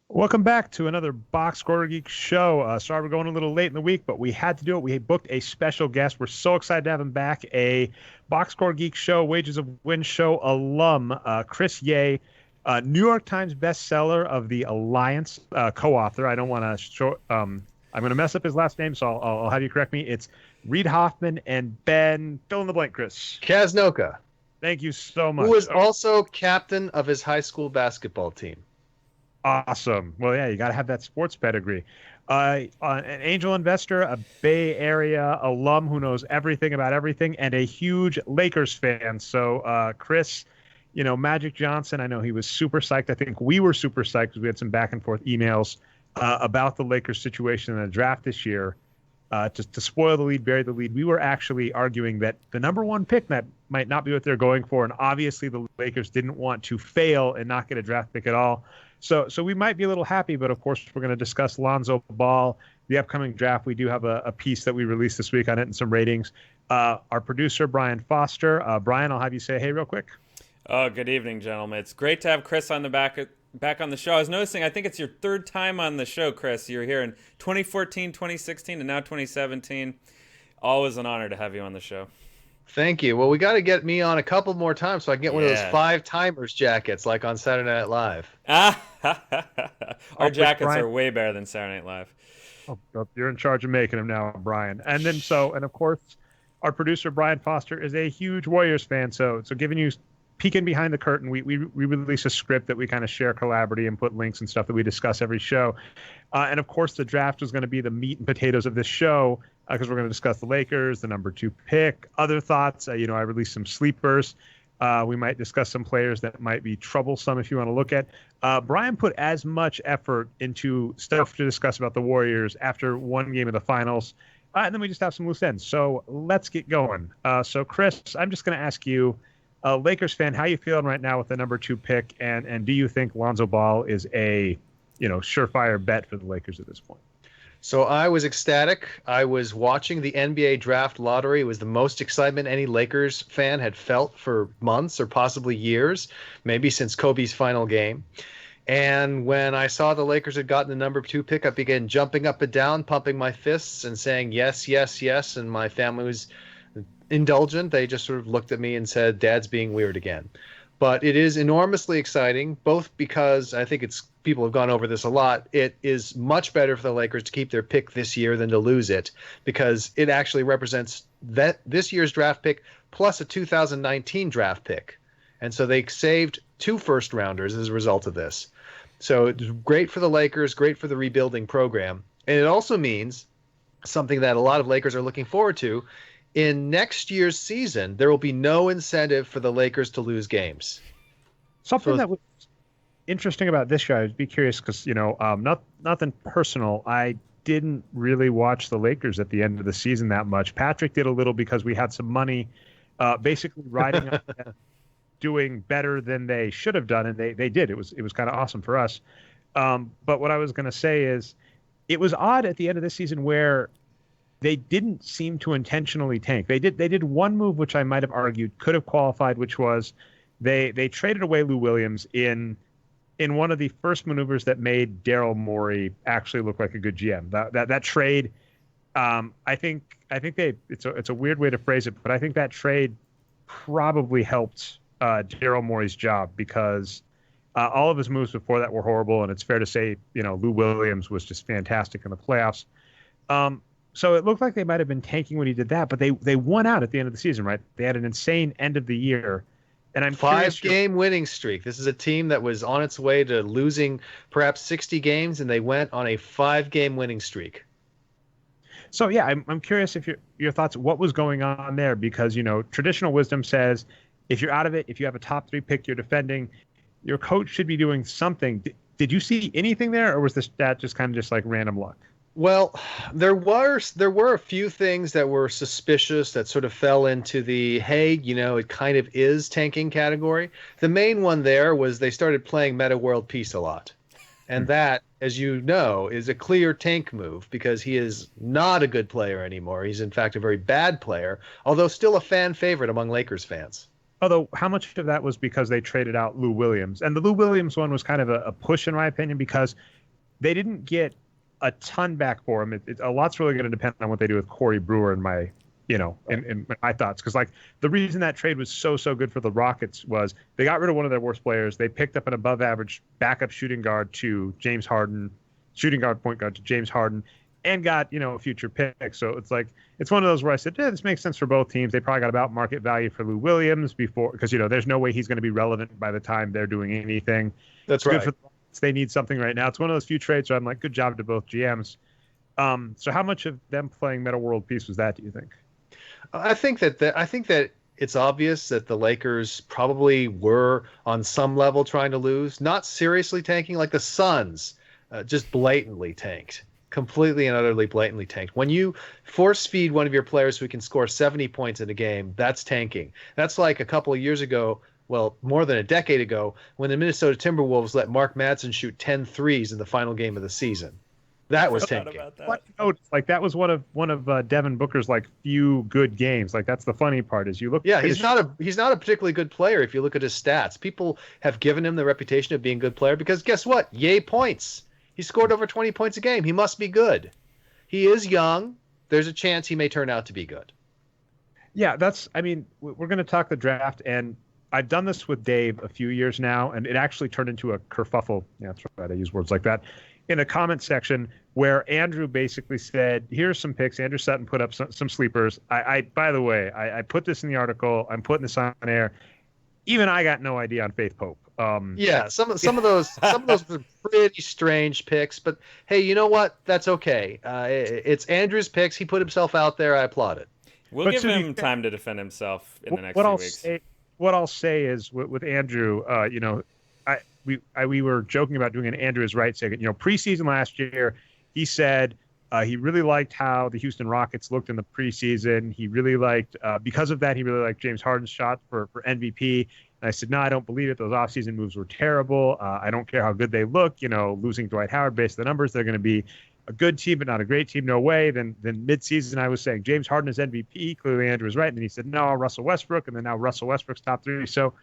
Welcome back to another Boxscore Geeks show. Sorry we're going a little late in the week, but we had to do it. We booked a special guest. We're so excited to have him back. A Boxscore Geeks show, Wages of Win show alum, Chris Ye, New York Times bestseller of the Alliance, co-author. I don't want to show. I'm going to mess up his last name, so I'll have you correct me. It's Reed Hoffman and Ben. Fill in the blank, Chris. Kaznoka. Thank you so much. Who was also captain of his high school basketball team. Awesome. Well, yeah, you got to have that sports pedigree. An angel investor, a Bay Area alum who knows everything about everything, and a huge Lakers fan. So, Chris, Magic Johnson, I know he was super psyched. I think we were super psyched because we had some back and forth emails about the Lakers situation in the draft this year. To spoil the lead, bury the lead, we were actually arguing that the number one pick that might not be what they're going for, and obviously the Lakers didn't want to fail and not get a draft pick at all. So we might be a little happy, but of course we're going to discuss Lonzo Ball, the upcoming draft. We do have a piece that we released this week on it and some ratings. Our producer, Brian Foster. Brian, I'll have you say hey real quick. Oh, good evening, gentlemen. It's great to have Chris on the back on the show. I was noticing, I think it's your third time on the show, Chris. You were here in 2014, 2016, and now 2017. Always an honor to have you on the show. Thank you. Well, we got to get me on a couple more times so I can get one of those 5-timers jackets like on Saturday Night Live. Our jackets are way better than Saturday Night Live. Oh, you're in charge of making them now, Brian. And of course, our producer, Brian Foster, is a huge Warriors fan. So giving you peeking behind the curtain, we release a script that we kind of share collaboratively and put links and stuff that we discuss every show. And of course, the draft is going to be the meat and potatoes of this show because we're going to discuss the Lakers, the number 2 pick, other thoughts. I released some sleepers. We might discuss some players that might be troublesome if you want to look at. Brian put as much effort into stuff to discuss about the Warriors after one game of the finals. And then we just have some loose ends. So let's get going. So Chris, I'm just going to ask you, Lakers fan, how you feeling right now with the number 2 pick? And do you think Lonzo Ball is a, surefire bet for the Lakers at this point? So I was ecstatic. I was watching the NBA draft lottery. It was the most excitement any Lakers fan had felt for months or possibly years, maybe since Kobe's final game. And when I saw the Lakers had gotten the number 2 pick, I began jumping up and down, pumping my fists and saying, yes, yes, yes. And my family was indulgent. They just sort of looked at me and said, Dad's being weird again. But it is enormously exciting, both because I think people have gone over this a lot. It is much better for the Lakers to keep their pick this year than to lose it, because it actually represents this year's draft pick plus a 2019 draft pick. And so they saved 2 first-rounders as a result of this. So it's great for the Lakers, great for the rebuilding program. And it also means something that a lot of Lakers are looking forward to. In next year's season, there will be no incentive for the Lakers to lose games. Something that was interesting about this year, I'd be curious because, nothing personal. I didn't really watch the Lakers at the end of the season that much. Patrick did a little because we had some money basically riding up doing better than they should have done, and they did. It was kind of awesome for us. But what I was going to say is it was odd at the end of this season where they didn't seem to intentionally tank. They did one move, which I might have argued could have qualified, which was they traded away Lou Williams in one of the first maneuvers that made Daryl Morey actually look like a good GM. That trade, I think it's a weird way to phrase it, but I think that trade probably helped Daryl Morey's job because all of his moves before that were horrible, and it's fair to say Lou Williams was just fantastic in the playoffs. So it looked like they might have been tanking when he did that, but they won out at the end of the season, right? They had an insane end of the year. And I'm 5-game winning streak. This is a team that was on its way to losing perhaps 60 games, and they went on a 5-game winning streak. So, yeah, I'm curious if your thoughts, what was going on there? Because, traditional wisdom says if you're out of it, if you have a top 3 pick you're defending, your coach should be doing something. Did you see anything there, or was that just kind of just like random luck? Well, there were a few things that were suspicious that sort of fell into the, hey, it kind of is tanking category. The main one there was they started playing Meta World Peace a lot. And that as you know, is a clear tank move because he is not a good player anymore. He's in fact a very bad player, although still a fan favorite among Lakers fans. Although, how much of that was because they traded out Lou Williams? And the Lou Williams one was kind of a push, in my opinion, because they didn't get a ton back for him. A lot's really going to depend on what they do with Corey Brewer in my, in my thoughts. Because, like, the reason that trade was so good for the Rockets was they got rid of one of their worst players. They picked up an above-average backup shooting guard to James Harden, point guard to James Harden, and got, a future pick. So it's like, it's one of those where I said, this makes sense for both teams. They probably got about market value for Lou Williams before, because, there's no way he's going to be relevant by the time they're doing anything. That's right. They need something right now. It's one of those few trades where I'm like, good job to both GMs. So how much of them playing Meta World Peace was that, do you think? I think that it's obvious that the Lakers probably were on some level trying to lose, not seriously tanking, like the Suns just blatantly tanked. Completely and utterly blatantly tanked. When you force feed one of your players who can score 70 points in a game, that's tanking. That's like a couple of years ago, well, more than a decade ago, when the Minnesota Timberwolves let Mark Madsen shoot 10 threes in the final game of the season. That was tanking. Like that was one of Devin Booker's like few good games. Like that's the funny part is you look. Yeah, he's not a particularly good player if you look at his stats. People have given him the reputation of being a good player because guess what? Yay points. He scored over 20 points a game. He must be good. He is young. There's a chance he may turn out to be good. Yeah, we're going to talk the draft, and I've done this with Dave a few years now, and it actually turned into a kerfuffle. Yeah, that's right. I use words like that. In a comment section where Andrew basically said, here's some picks. Andrew Sutton put up some sleepers. By the way, I put this in the article. I'm putting this on air. Even I got no idea on Faith Pope. Some of those were pretty strange picks, but hey, you know what? That's okay. It's Andrew's picks. He put himself out there. I applaud it. We'll give him time to defend himself in the next few weeks. What I'll say is with Andrew, we were joking about doing an Andrew is right segment. Preseason last year, he said he really liked how the Houston Rockets looked in the preseason. He really liked, because of that, he really liked James Harden's shot for MVP. And I said, no, I don't believe it. Those offseason moves were terrible. I don't care how good they look. Losing Dwight Howard based on the numbers, they're going to be a good team, but not a great team. No way. Then midseason, I was saying James Harden is MVP. Clearly, Andrew was right. And then he said, no, Russell Westbrook. And then now Russell Westbrook's top three. So,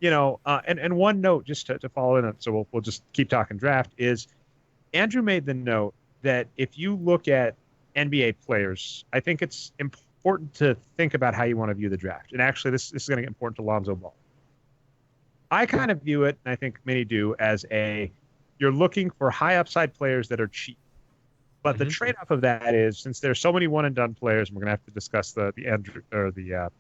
and one note just to follow in it, so we'll just keep talking draft, is Andrew made the note that if you look at NBA players, I think it's important to think about how you want to view the draft. And actually, this is going to get important to Lonzo Ball. I kind of view it, and I think many do, as you're looking for high upside players that are cheap. But the trade-off of that is, since there's so many one-and-done players, and we're going to have to discuss the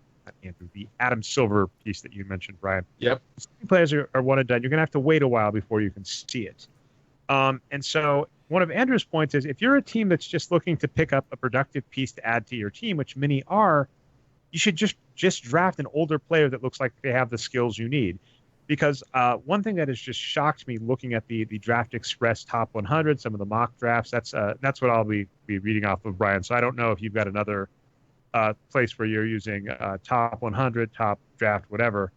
Adam Silver piece that you mentioned, Brian. Yep. Players are one and done. You're going to have to wait a while before you can see it. And so one of Andrew's points is if you're a team that's just looking to pick up a productive piece to add to your team, which many are, you should just draft an older player that looks like they have the skills you need. Because one thing that has just shocked me looking at the Draft Express Top 100, some of the mock drafts, that's what I'll be reading off of, Brian. So I don't know if you've got another place where you're using Top 100, Top Draft, whatever.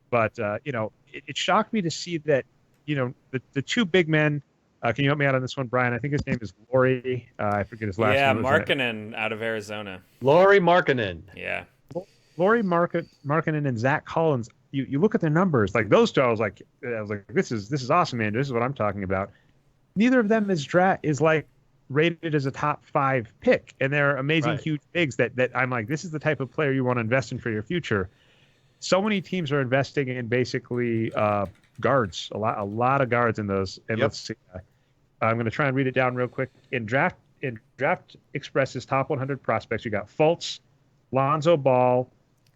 But, it shocked me to see that, the two big men, can you help me out on this one, Brian? I think his name is Lauri. I forget his last name. Yeah, Markkanen out of Arizona. Lauri Markkanen. Yeah. Lauri Markkanen and Zach Collins. You look at their numbers, like those two. I was like, this is awesome, man. This is what I'm talking about. Neither of them is rated as a top 5 pick, and they're amazing, huge bigs that I'm like, this is the type of player you want to invest in for your future. So many teams are investing in basically guards, a lot of guards in those. And let's see, I'm going to try and read it down real quick. In Draft Express's top 100 prospects, you got Fultz, Lonzo Ball,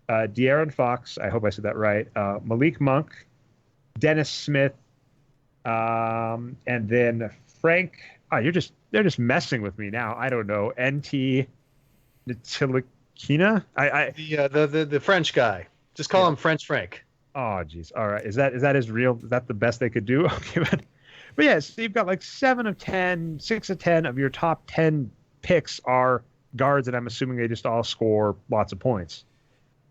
De'Aaron Fox, I hope I said that right, Malik Monk, Dennis Smith, and then Frank. They're just messing with me now. I don't know. NT Ntilikina? The French guy. Just call him French Frank. Oh, geez. All right. Is that his real? Is that the best they could do? Okay, but yeah, so you've got like 7 of 10, 6 of 10 of your top 10 picks are guards, and I'm assuming they just all score lots of points.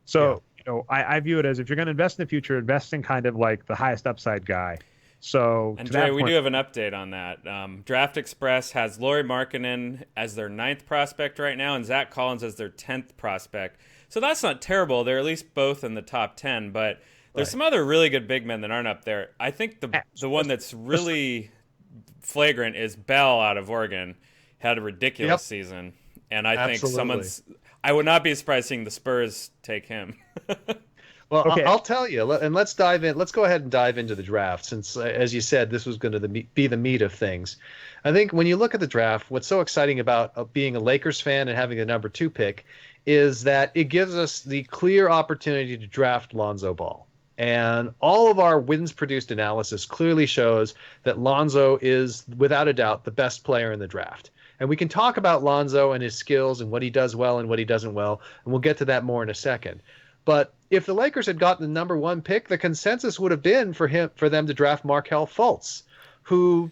So, I view it as if you're going to invest in the future, invest in kind of like the highest upside guy. So, and to Jay, that we point, do have an update on that. Draft Express has Lauri Markkanen as their 9th prospect right now, and Zach Collins as their 10th prospect. So that's not terrible. They're at least both in the top 10, but there's some other really good big men that aren't up there. I think the one that's really flagrant is Bell out of Oregon. Had a ridiculous season, and I think I would not be surprised seeing the Spurs take him. Well, okay. I'll tell you, and let's dive in. Let's go ahead and dive into the draft, since, as you said, this was going to be the meat of things. I think when you look at the draft, what's so exciting about being a Lakers fan and having the number 2 pick is that it gives us the clear opportunity to draft Lonzo Ball. And all of our wins-produced analysis clearly shows that Lonzo is, without a doubt, the best player in the draft. And we can talk about Lonzo and his skills and what he does well and what he doesn't well, and we'll get to that more in a second. But if the Lakers had gotten the number 1 pick, the consensus would have been for them to draft Markelle Fultz, who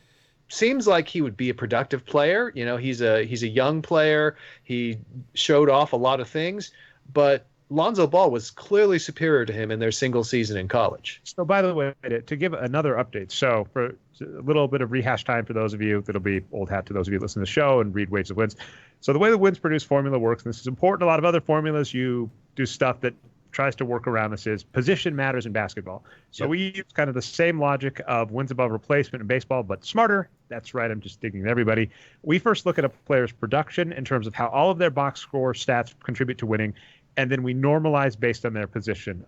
seems like he would be a productive player. You know, he's a young player. He showed off a lot of things, but Lonzo Ball was clearly superior to him in their single season in college. So, by the way, to give another update, so for a little bit of rehash time for those of you, that'll be old hat to those of you listening to the show and read Waves of Wins. So the way the wins produce formula works, and this is important, a lot of other formulas, you do stuff that tries to work around this, is position matters in basketball. So we use kind of the same logic of wins above replacement in baseball, but smarter. That's right. I'm just digging at everybody. We first look at a player's production in terms of how all of their box score stats contribute to winning, and then we normalize based on their position.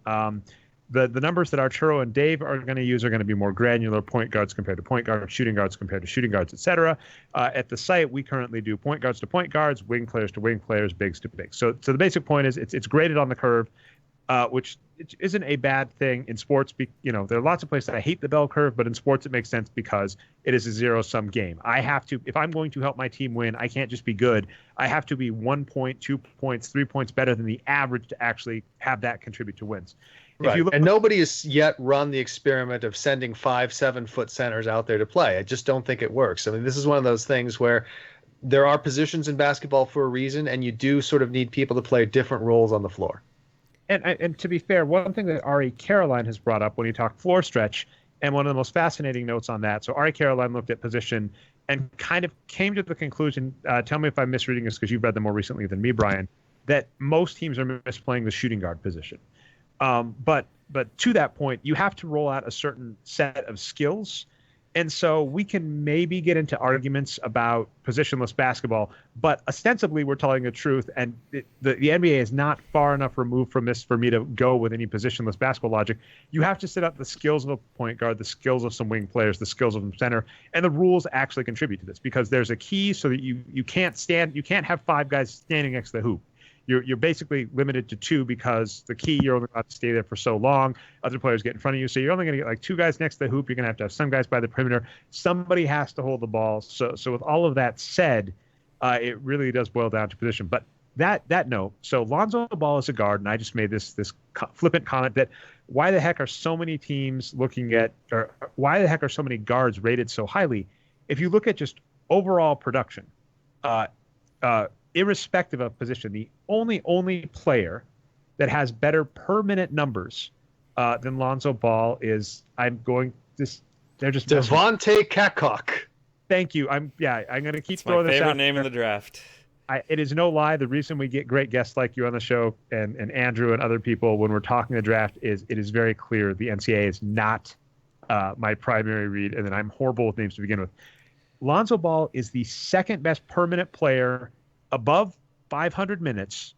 The numbers that Arturo and Dave are going to use are going to be more granular: point guards compared to point guards, shooting guards compared to shooting guards, etc. At the site, we currently do point guards to point guards, wing players to wing players, bigs to bigs. So the basic point is it's graded on the curve, which isn't a bad thing in sports. There are lots of places that I hate the bell curve, but in sports it makes sense because it is a zero-sum game. I have to, if I'm going to help my team win, I can't just be good. I have to be 1 point, 2 points, 3 points better than the average to actually have that contribute to wins. Right. And nobody has yet run the experiment of sending 5-7 foot centers out there to play. I just don't think it works. I mean, this is one of those things where there are positions in basketball for a reason, and you do sort of need people to play different roles on the floor. And to be fair, one thing that Ari Caroline has brought up when you talk floor stretch, and one of the most fascinating notes on that. So Ari Caroline looked at position and kind of came to the conclusion, tell me if I'm misreading this because you've read them more recently than me, Brian, that most teams are misplaying the shooting guard position. But to that point, you have to roll out a certain set of skills. And so we can maybe get into arguments about positionless basketball, but ostensibly we're telling the truth. And the NBA is not far enough removed from this for me to go with any positionless basketball logic. You have to set up the skills of a point guard, the skills of some wing players, the skills of a center, and the rules actually contribute to this because there's a key so that you can't have 5 guys standing next to the hoop. You're basically limited to 2 because the key, you're only allowed to stay there for so long. Other players get in front of you. So you're only going to get like 2 guys next to the hoop. You're going to have some guys by the perimeter. Somebody has to hold the ball. So with all of that said, it really does boil down to position. But that note, so Lonzo Ball is a guard, and I just made this flippant comment that why the heck are so many teams looking at, or why the heck are so many guards rated so highly? If you look at just overall production, irrespective of position, the only player that has better per minute numbers than Lonzo Ball is they're just Devontae Cacok. Thank you. I'm going to keep throwing this out. My favorite name in the draft. It is no lie. The reason we get great guests like you on the show and Andrew and other people when we're talking the draft is it is very clear the NCAA is not my primary read, and then I'm horrible with names to begin with. Lonzo Ball is the second best per minute player above 500 minutes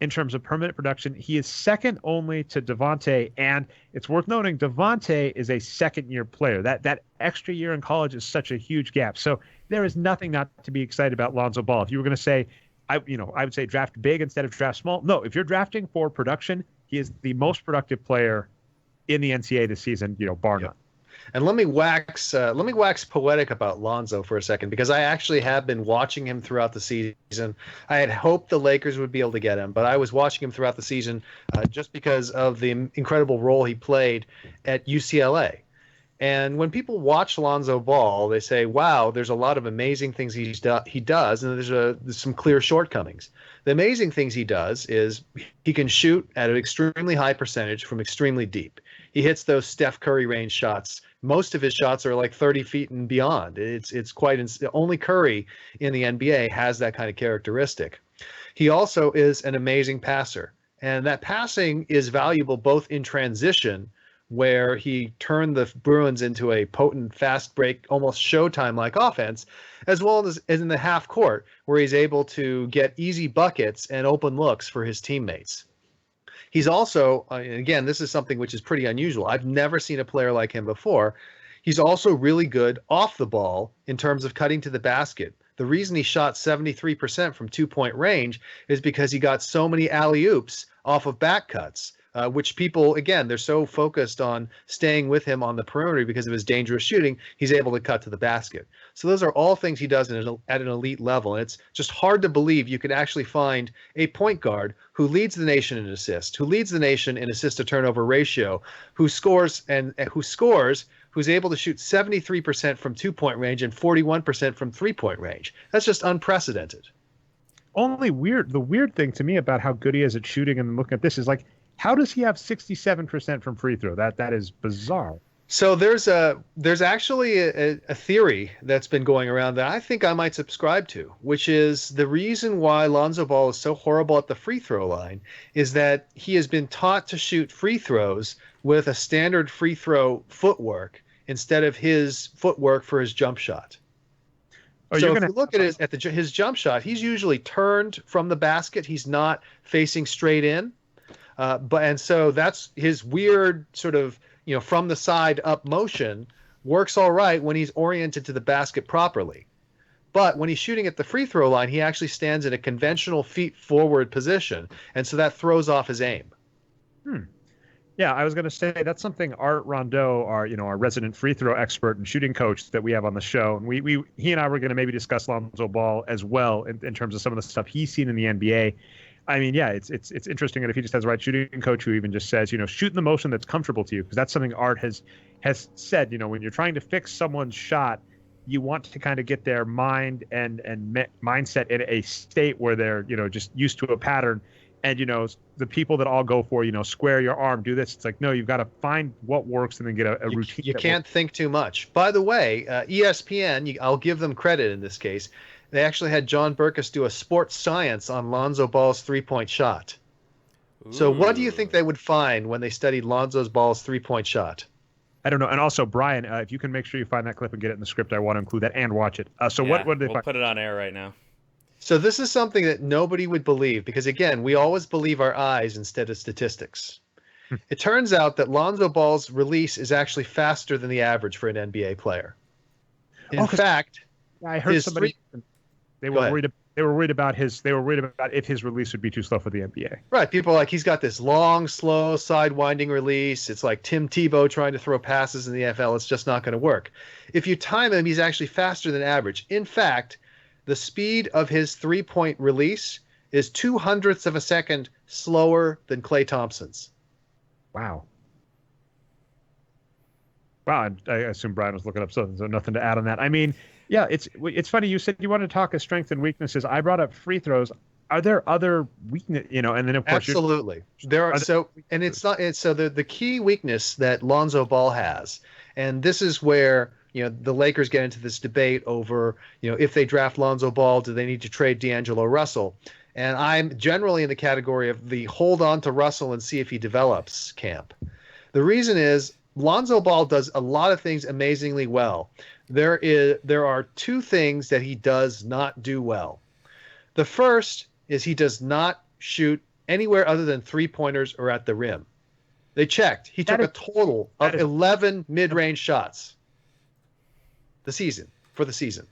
in terms of per minute production. He is second only to Devontae, and it's worth noting Devontae is a second-year player. That extra year in college is such a huge gap. So there is nothing not to be excited about Lonzo Ball. If you were going to say, I would say draft big instead of draft small. No, if you're drafting for production, he is the most productive player in the NCAA this season, bar none. And let me wax poetic about Lonzo for a second, because I actually have been watching him throughout the season. I had hoped the Lakers would be able to get him, but I was watching him throughout the season just because of the incredible role he played at UCLA. And when people watch Lonzo Ball, they say, wow, there's a lot of amazing things he does, and there's some clear shortcomings. The amazing things he does is he can shoot at an extremely high percentage from extremely deep. He hits those Steph Curry range shots. Most of his shots are like 30 feet and beyond. It's quite only Curry in the NBA has that kind of characteristic. He also is an amazing passer, and that passing is valuable both in transition, where he turned the Bruins into a potent, fast break, almost Showtime-like offense, as well as in the half court, where he's able to get easy buckets and open looks for his teammates. He's also, again, this is something which is pretty unusual. I've never seen a player like him before. He's also really good off the ball in terms of cutting to the basket. The reason he shot 73% from two-point range is because he got so many alley-oops off of back cuts. Which people, again, they're so focused on staying with him on the perimeter because of his dangerous shooting, he's able to cut to the basket. So those are all things he does at an elite level. And it's just hard to believe you could actually find a point guard who leads the nation in assists, who leads the nation in assist-to-turnover ratio, who's able to shoot 73% from two-point range and 41% from three-point range. That's just unprecedented. The weird thing to me about how good he is at shooting and looking at this is like, how does he have 67% from free throw? That is bizarre. So there's actually a theory that's been going around that I think I might subscribe to, which is the reason why Lonzo Ball is so horrible at the free throw line is that he has been taught to shoot free throws with a standard free throw footwork instead of his footwork for his jump shot. So if you look at his jump shot, he's usually turned from the basket. He's not facing straight in. And so that's his weird sort of, from the side up motion works all right when he's oriented to the basket properly. But when he's shooting at the free throw line, he actually stands in a conventional feet forward position. And so that throws off his aim. Yeah, I was going to say that's something Art Rondeau, our resident free throw expert and shooting coach that we have on the show. And he and I were going to maybe discuss Lonzo Ball as well in terms of some of the stuff he's seen in the NBA. I mean, yeah, it's interesting that if he just has the right shooting coach who even just says, shoot in the motion that's comfortable to you, because that's something Art has said, when you're trying to fix someone's shot, you want to kind of get their mind and mindset in a state where they're, just used to a pattern. And, the people that all go for, square your arm, do this. It's like, no, you've got to find what works and then get a routine. You can't think too much. By the way, ESPN, I'll give them credit in this case. They actually had John Burkus do a sports science on Lonzo Ball's three-point shot. Ooh. So what do you think they would find when they studied Lonzo Ball's three-point shot? I don't know. And also, Brian, if you can make sure you find that clip and get it in the script, I want to include that and watch it. What did they find? We'll put it on air right now. So this is something that nobody would believe because, again, we always believe our eyes instead of statistics. It turns out that Lonzo Ball's release is actually faster than the average for an NBA player. In fact, I heard somebody... They were worried about if his release would be too slow for the NBA. Right. People are like, he's got this long, slow, side-winding release. It's like Tim Tebow trying to throw passes in the NFL. It's just not going to work. If you time him, he's actually faster than average. In fact, the speed of his three-point release is 0.02 of a second slower than Klay Thompson's. Wow. I assume Brian was looking up something, so nothing to add on that. I mean... Yeah, it's funny. You said you want to talk of strengths and weaknesses. I brought up free throws. Are there other weaknesses? And then of course absolutely there are. And it's not. So the key weakness that Lonzo Ball has, and this is where the Lakers get into this debate over if they draft Lonzo Ball, do they need to trade D'Angelo Russell? And I'm generally in the category of the hold on to Russell and see if he develops camp. The reason is Lonzo Ball does a lot of things amazingly well. There are two things that he does not do well. The first is he does not shoot anywhere other than three-pointers or at the rim. They checked. He took a total of 11 mid-range shots for the season.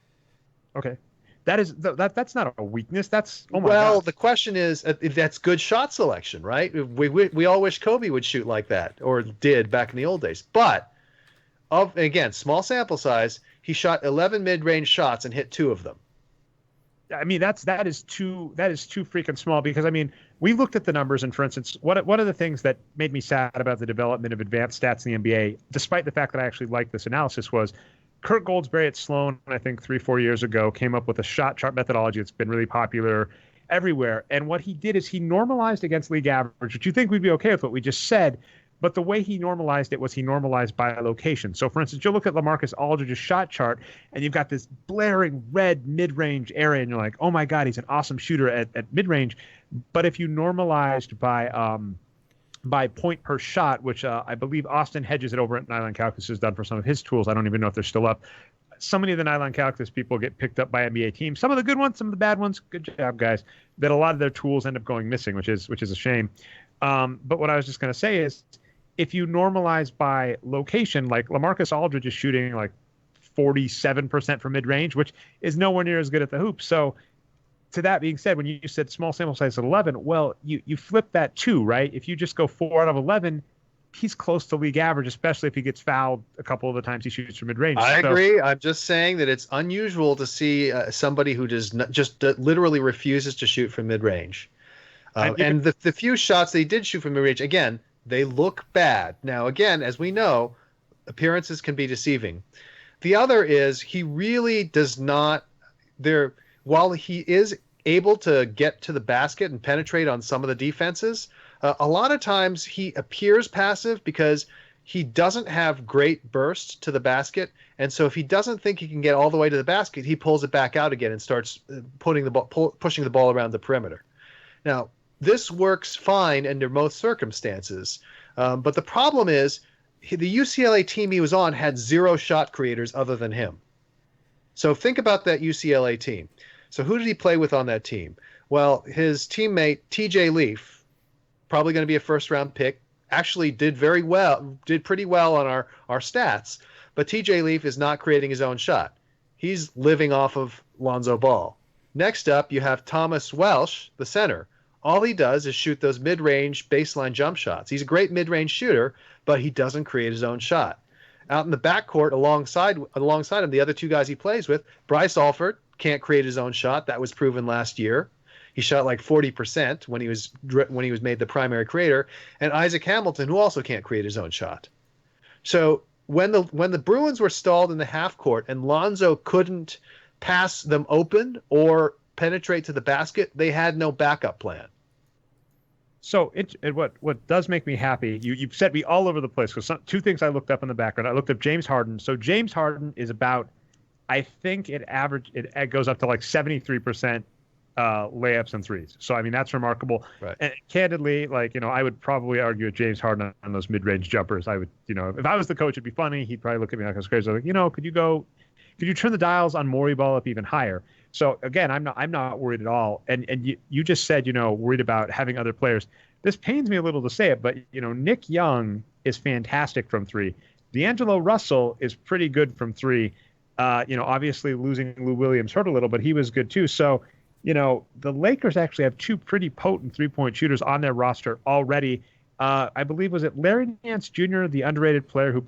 Okay. That's not a weakness. That's the question is that's good shot selection, right? We all wish Kobe would shoot like that or did back in the old days. But again, small sample size, he shot 11 mid-range shots and hit 2 of them. I mean, that is too freaking small because, I mean, we looked at the numbers, and for instance, one of the things that made me sad about the development of advanced stats in the NBA, despite the fact that I actually liked this analysis, was Kurt Goldsberry at Sloan, I think 3-4 years ago, came up with a shot chart methodology that's been really popular everywhere. And what he did is he normalized against league average, which you think we'd be okay with what we just said, But the way he normalized it was he normalized by location. So, for instance, you'll look at LaMarcus Aldridge's shot chart, and you've got this blaring red mid-range area, and you're like, oh my God, he's an awesome shooter at mid-range. But if you normalized by point per shot, which I believe Austin Hedges it over at Nylon Calculus has done for some of his tools. I don't even know if they're still up. So many of the Nylon Calculus people get picked up by NBA teams. Some of the good ones, some of the bad ones. Good job, guys. That a lot of their tools end up going missing, which is a shame. But what I was just going to say is, if you normalize by location, like LaMarcus Aldridge is shooting like 47% from mid-range, which is nowhere near as good at the hoop. So to that being said, when you said small sample size at 11, well, you flip that too, right? If you just go 4 out of 11, he's close to league average, especially if he gets fouled a couple of the times he shoots from mid-range. I agree. I'm just saying that it's unusual to see somebody who does not, just literally refuses to shoot from mid-range. And the few shots they did shoot from mid-range, again, they look bad. Now, again, as we know, appearances can be deceiving. The other is he really does not while he is able to get to the basket and penetrate on some of the defenses, a lot of times he appears passive because he doesn't have great burst to the basket. And so if he doesn't think he can get all the way to the basket, he pulls it back out again and starts pushing the ball around the perimeter. Now, this works fine under most circumstances. But the problem is the UCLA team he was on had 0 shot creators other than him. So think about that UCLA team. So who did he play with on that team? Well, his teammate, TJ Leaf, probably going to be a first-round pick, actually did pretty well on our stats. But TJ Leaf is not creating his own shot. He's living off of Lonzo Ball. Next up, you have Thomas Welsh, the center. All he does is shoot those mid-range baseline jump shots. He's a great mid-range shooter, but he doesn't create his own shot. Out in the backcourt alongside him, the other 2 guys he plays with, Bryce Alford can't create his own shot. That was proven last year. He shot like 40% when he was made the primary creator, and Isaac Hamilton, who also can't create his own shot. So when the Bruins were stalled in the half court and Lonzo couldn't pass them open or penetrate to the basket, they had no backup plan. So what does make me happy, you've set me all over the place, because 2 things I looked up in the background. I looked up James Harden. So James Harden is about, I think it goes up to like 73% layups and threes. So I mean, that's remarkable. Right. And candidly, like, I would probably argue with James Harden on those mid-range jumpers. I would, if I was the coach, it'd be funny. He'd probably look at me like I was crazy. Like, could you turn the dials on Morey ball up even higher? So again, I'm not worried at all. And you just said, worried about having other players. This pains me a little to say it, but Nick Young is fantastic from 3. D'Angelo Russell is pretty good from 3. Obviously losing Lou Williams hurt a little, but he was good too. So, the Lakers actually have 2 pretty potent 3-point shooters on their roster already. I believe, was it Larry Nance Jr., the underrated player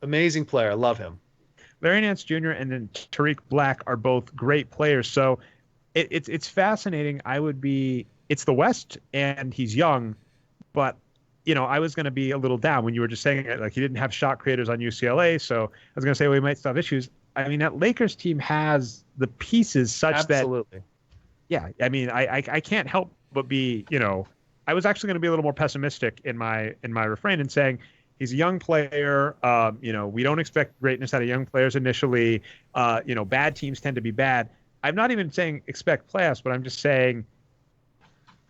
amazing player. I love him. Larry Nance Jr. and then Tariq Black are both great players. So it's fascinating. It's the West and he's young, but I was going to be a little down when you were just saying it, like he didn't have shot creators on UCLA. So I was going to say, well, he might still have issues. I mean, that Lakers team has the pieces such Absolutely. that, yeah, I mean, I can't help but be, I was actually going to be a little more pessimistic in my refrain and saying, he's a young player. We don't expect greatness out of young players initially. Bad teams tend to be bad. I'm not even saying expect playoffs, but I'm just saying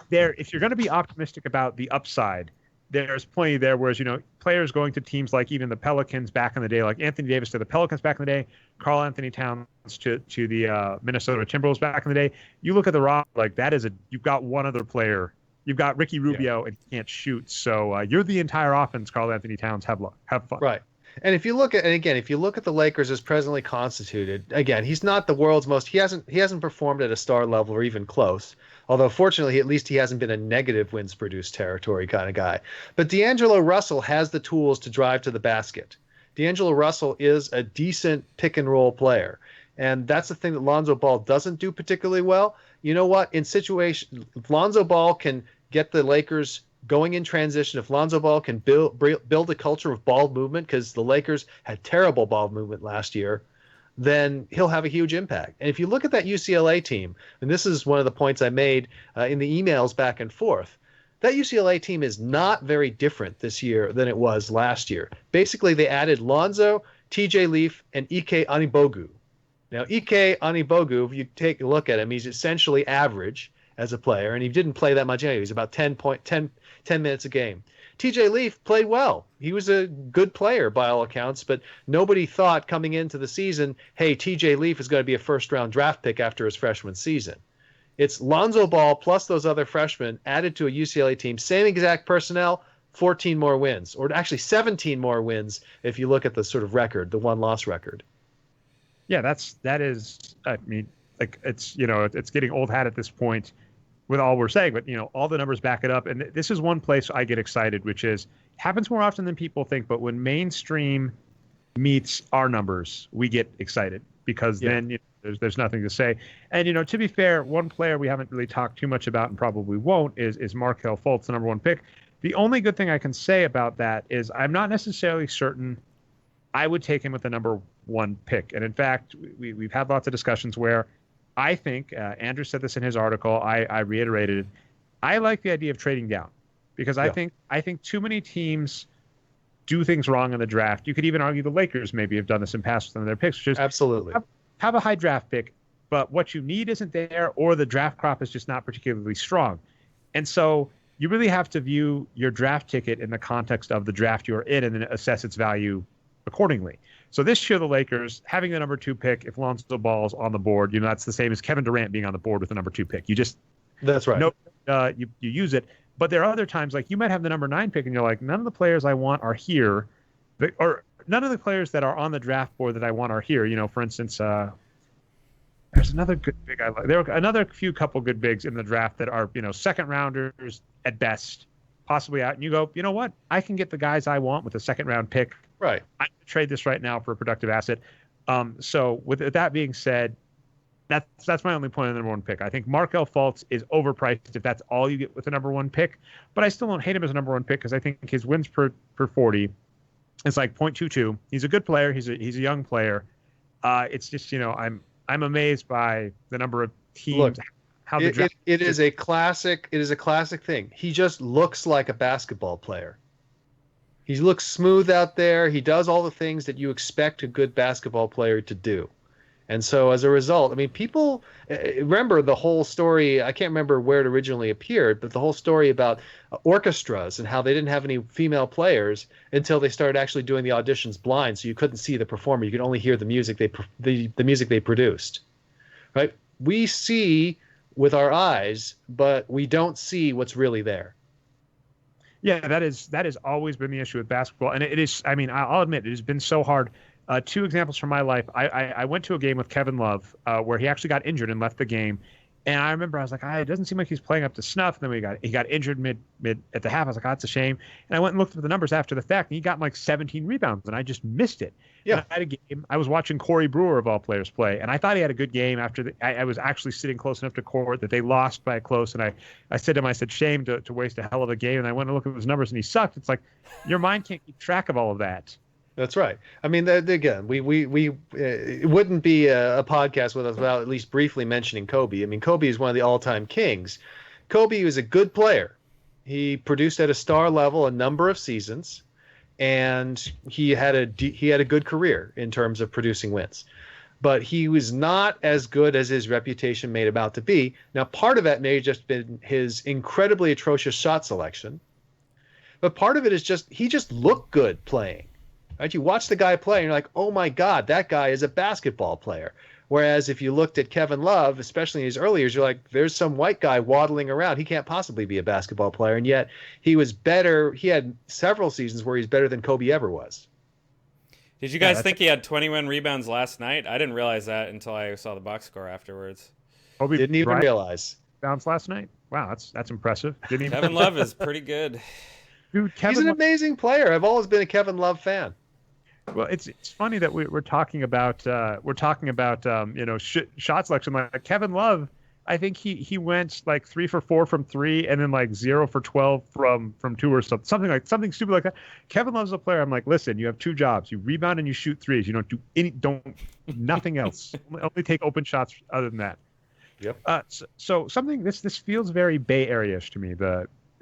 if you're going to be optimistic about the upside, there's plenty there. Whereas, players going to teams like even the Pelicans back in the day, like Anthony Davis to the Pelicans back in the day, Karl Anthony Towns to the Minnesota Timberwolves back in the day. You look at the roster, like you've got one other player. You've got Ricky Rubio, and he can't shoot. So you're the entire offense, Karl Anthony Towns. Have fun. Right. And if you look at the Lakers as presently constituted, again, he's not the world's most. He hasn't performed at a star level or even close. Although fortunately, at least he hasn't been a negative wins produced territory kind of guy. But D'Angelo Russell has the tools to drive to the basket. D'Angelo Russell is a decent pick and roll player. And that's the thing that Lonzo Ball doesn't do particularly well. You know what? If Lonzo Ball can get the Lakers going in transition, if Lonzo Ball can build a culture of ball movement, because the Lakers had terrible ball movement last year, then he'll have a huge impact. And if you look at that UCLA team, and this is one of the points I made in the emails back and forth, That UCLA team is not very different this year than it was last year. Basically, they added Lonzo, TJ Leaf, and Ike Anibogu. Now, Ike Anibogu, if you take a look at him, he's essentially average as a player, and he didn't play that much anyway. He's about 10 minutes a game. TJ Leaf played well. He was a good player by all accounts, but nobody thought coming into the season, hey, TJ Leaf is going to be a first-round draft pick after his freshman season. It's Lonzo Ball plus those other freshmen added to a UCLA team, same exact personnel, 14 more wins, or actually 17 more wins if you look at the sort of record, the one-loss record. Yeah, that is. I mean, like it's getting old hat at this point with all we're saying, but all the numbers back it up. And this is one place I get excited, which is happens more often than people think. But when mainstream meets our numbers, we get excited because then there's nothing to say. And to be fair, one player we haven't really talked too much about and probably won't is Markelle Fultz, the number one pick. The only good thing I can say about that is I'm not necessarily certain I would take him with the number one pick. And in fact, we've had lots of discussions where I think Andrew said this in his article. I reiterated it. I like the idea of trading down because I think too many teams do things wrong in the draft. You could even argue the Lakers maybe have done this in past with some of their picks. Which is absolutely have a high draft pick, but what you need isn't there, or the draft crop is just not particularly strong. And so you really have to view your draft ticket in the context of the draft you're in and then assess its value accordingly. So this year, the Lakers having the number 2 pick, if Lonzo Ball's on the board, that's the same as Kevin Durant being on the board with the number 2 pick. That's right. You use it. But there are other times, like you might have the number 9 pick and you're like, none of the players I want are here, or none of the players that are on the draft board that I want are here. For instance, there's another good big I like. There are another couple good bigs in the draft that are, second rounders at best, possibly out. And you go, you know what? I can get the guys I want with a second round pick. Right. I can trade this right now for a productive asset. So with that being said, that's my only point on the number 1 pick. I think Markelle Fultz is overpriced if that's all you get with the number 1 pick, but I still don't hate him as a number 1 pick because I think his wins per 40 is like 0.22. He's a good player. He's a young player. It's just, I'm amazed by the number of teams. Look, how the draft it is a classic thing. He just looks like a basketball player. He looks smooth out there. He does all the things that you expect a good basketball player to do. And so as a result, I mean, people remember the whole story. I can't remember where it originally appeared, but the whole story about orchestras and how they didn't have any female players until they started actually doing the auditions blind. So you couldn't see the performer. You could only hear the music the music they produced. Right? We see with our eyes, but we don't see what's really there. Yeah, that has always been the issue with basketball. And it is, I mean, I'll admit, it has been so hard. 2 examples from my life. I went to a game with Kevin Love where he actually got injured and left the game. And I remember I was like, it doesn't seem like he's playing up to snuff. And then he got injured mid at the half. I was like, that's a shame. And I went and looked at the numbers after the fact, and he got like 17 rebounds, and I just missed it. Yeah. And I had a game. I was watching Corey Brewer of all players play, and I thought he had a good game. I was actually sitting close enough to court that they lost by close, and I said to him, shame to waste a hell of a game. And I went and looked at his numbers, and he sucked. It's like your mind can't keep track of all of that. That's right. I mean, again, we it wouldn't be a podcast without at least briefly mentioning Kobe. I mean, Kobe is one of the all-time kings. Kobe was a good player. He produced at a star level a number of seasons, and he had a good career in terms of producing wins. But he was not as good as his reputation made him out to be. Now, part of that may have just been his incredibly atrocious shot selection, but part of it is he just looked good playing. Right? You watch the guy play and you're like, oh my God, that guy is a basketball player. Whereas if you looked at Kevin Love, especially in his early years, you're like, there's some white guy waddling around. He can't possibly be a basketball player. And yet he was better. He had several seasons where he's better than Kobe ever was. Did you guys think he had 21 rebounds last night? I didn't realize that until I saw the box score afterwards. Kobe didn't even realize. Rebounds last night? Wow, that's impressive. Kevin Love is pretty good. Dude, he's an amazing player. I've always been a Kevin Love fan. Well, it's funny that we're talking about shot selection. Like Kevin Love, I think he went like 3 for 4 from 3, and then like 0 for 12 from 2 or something stupid like that. Kevin Love's a player. I'm like, listen, you have 2 jobs: you rebound and you shoot threes. You don't do nothing else. Only take open shots. Other than that, yep. So something this feels very Bay Area-ish to me.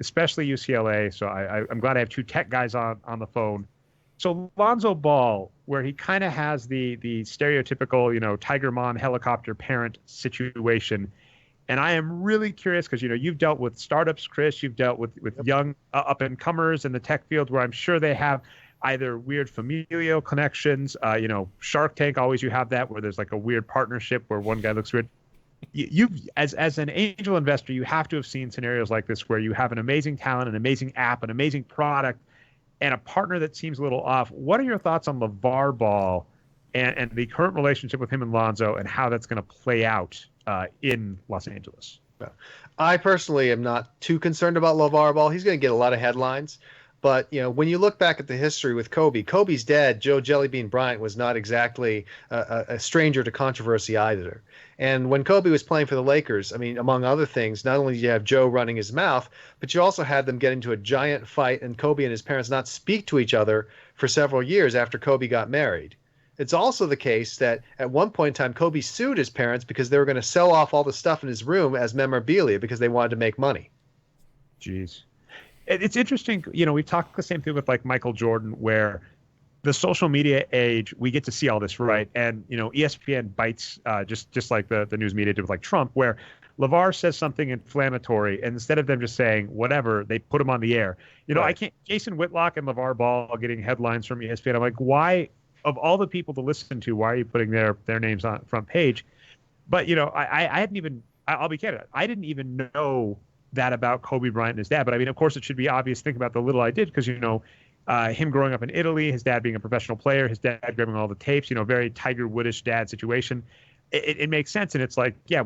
especially UCLA. So I'm glad I have two tech guys on the phone. So Lonzo Ball, where he kind of has the stereotypical, Tiger Mom helicopter parent situation. And I am really curious because, you've dealt with startups, Chris, you've dealt with young up and comers in the tech field where I'm sure they have either weird familial connections, Shark Tank, always you have that where there's like a weird partnership where one guy looks weird. You've as an angel investor, you have to have seen scenarios like this where you have an amazing talent, an amazing app, an amazing product, and a partner that seems a little off. What are your thoughts on LeVar Ball and the current relationship with him and Lonzo and how that's going to play out in Los Angeles? I personally am not too concerned about LeVar Ball. He's going to get a lot of headlines. But, when you look back at the history with Kobe's dad, Joe Jellybean Bryant, was not exactly a stranger to controversy either. And when Kobe was playing for the Lakers, I mean, among other things, not only did you have Joe running his mouth, but you also had them get into a giant fight and Kobe and his parents not speak to each other for several years after Kobe got married. It's also the case that at one point in time, Kobe sued his parents because they were going to sell off all the stuff in his room as memorabilia because they wanted to make money. Jeez. It's interesting, we've talked the same thing with like Michael Jordan, where the social media age, we get to see all this, right? And, ESPN bites just like the news media did with like Trump, where LeVar says something inflammatory, and instead of them just saying whatever, they put him on the air. Right. I can't, Jason Whitlock and LeVar Ball getting headlines from ESPN. I'm like, why, of all the people to listen to, why are you putting their names on front page? But, I hadn't even, I'll be candid, I didn't even know that about Kobe Bryant and his dad. But I mean, of course, it should be obvious. Think about the little I did because, him growing up in Italy, his dad being a professional player, his dad grabbing all the tapes, very Tiger Woodish dad situation. It makes sense. And it's like, yeah,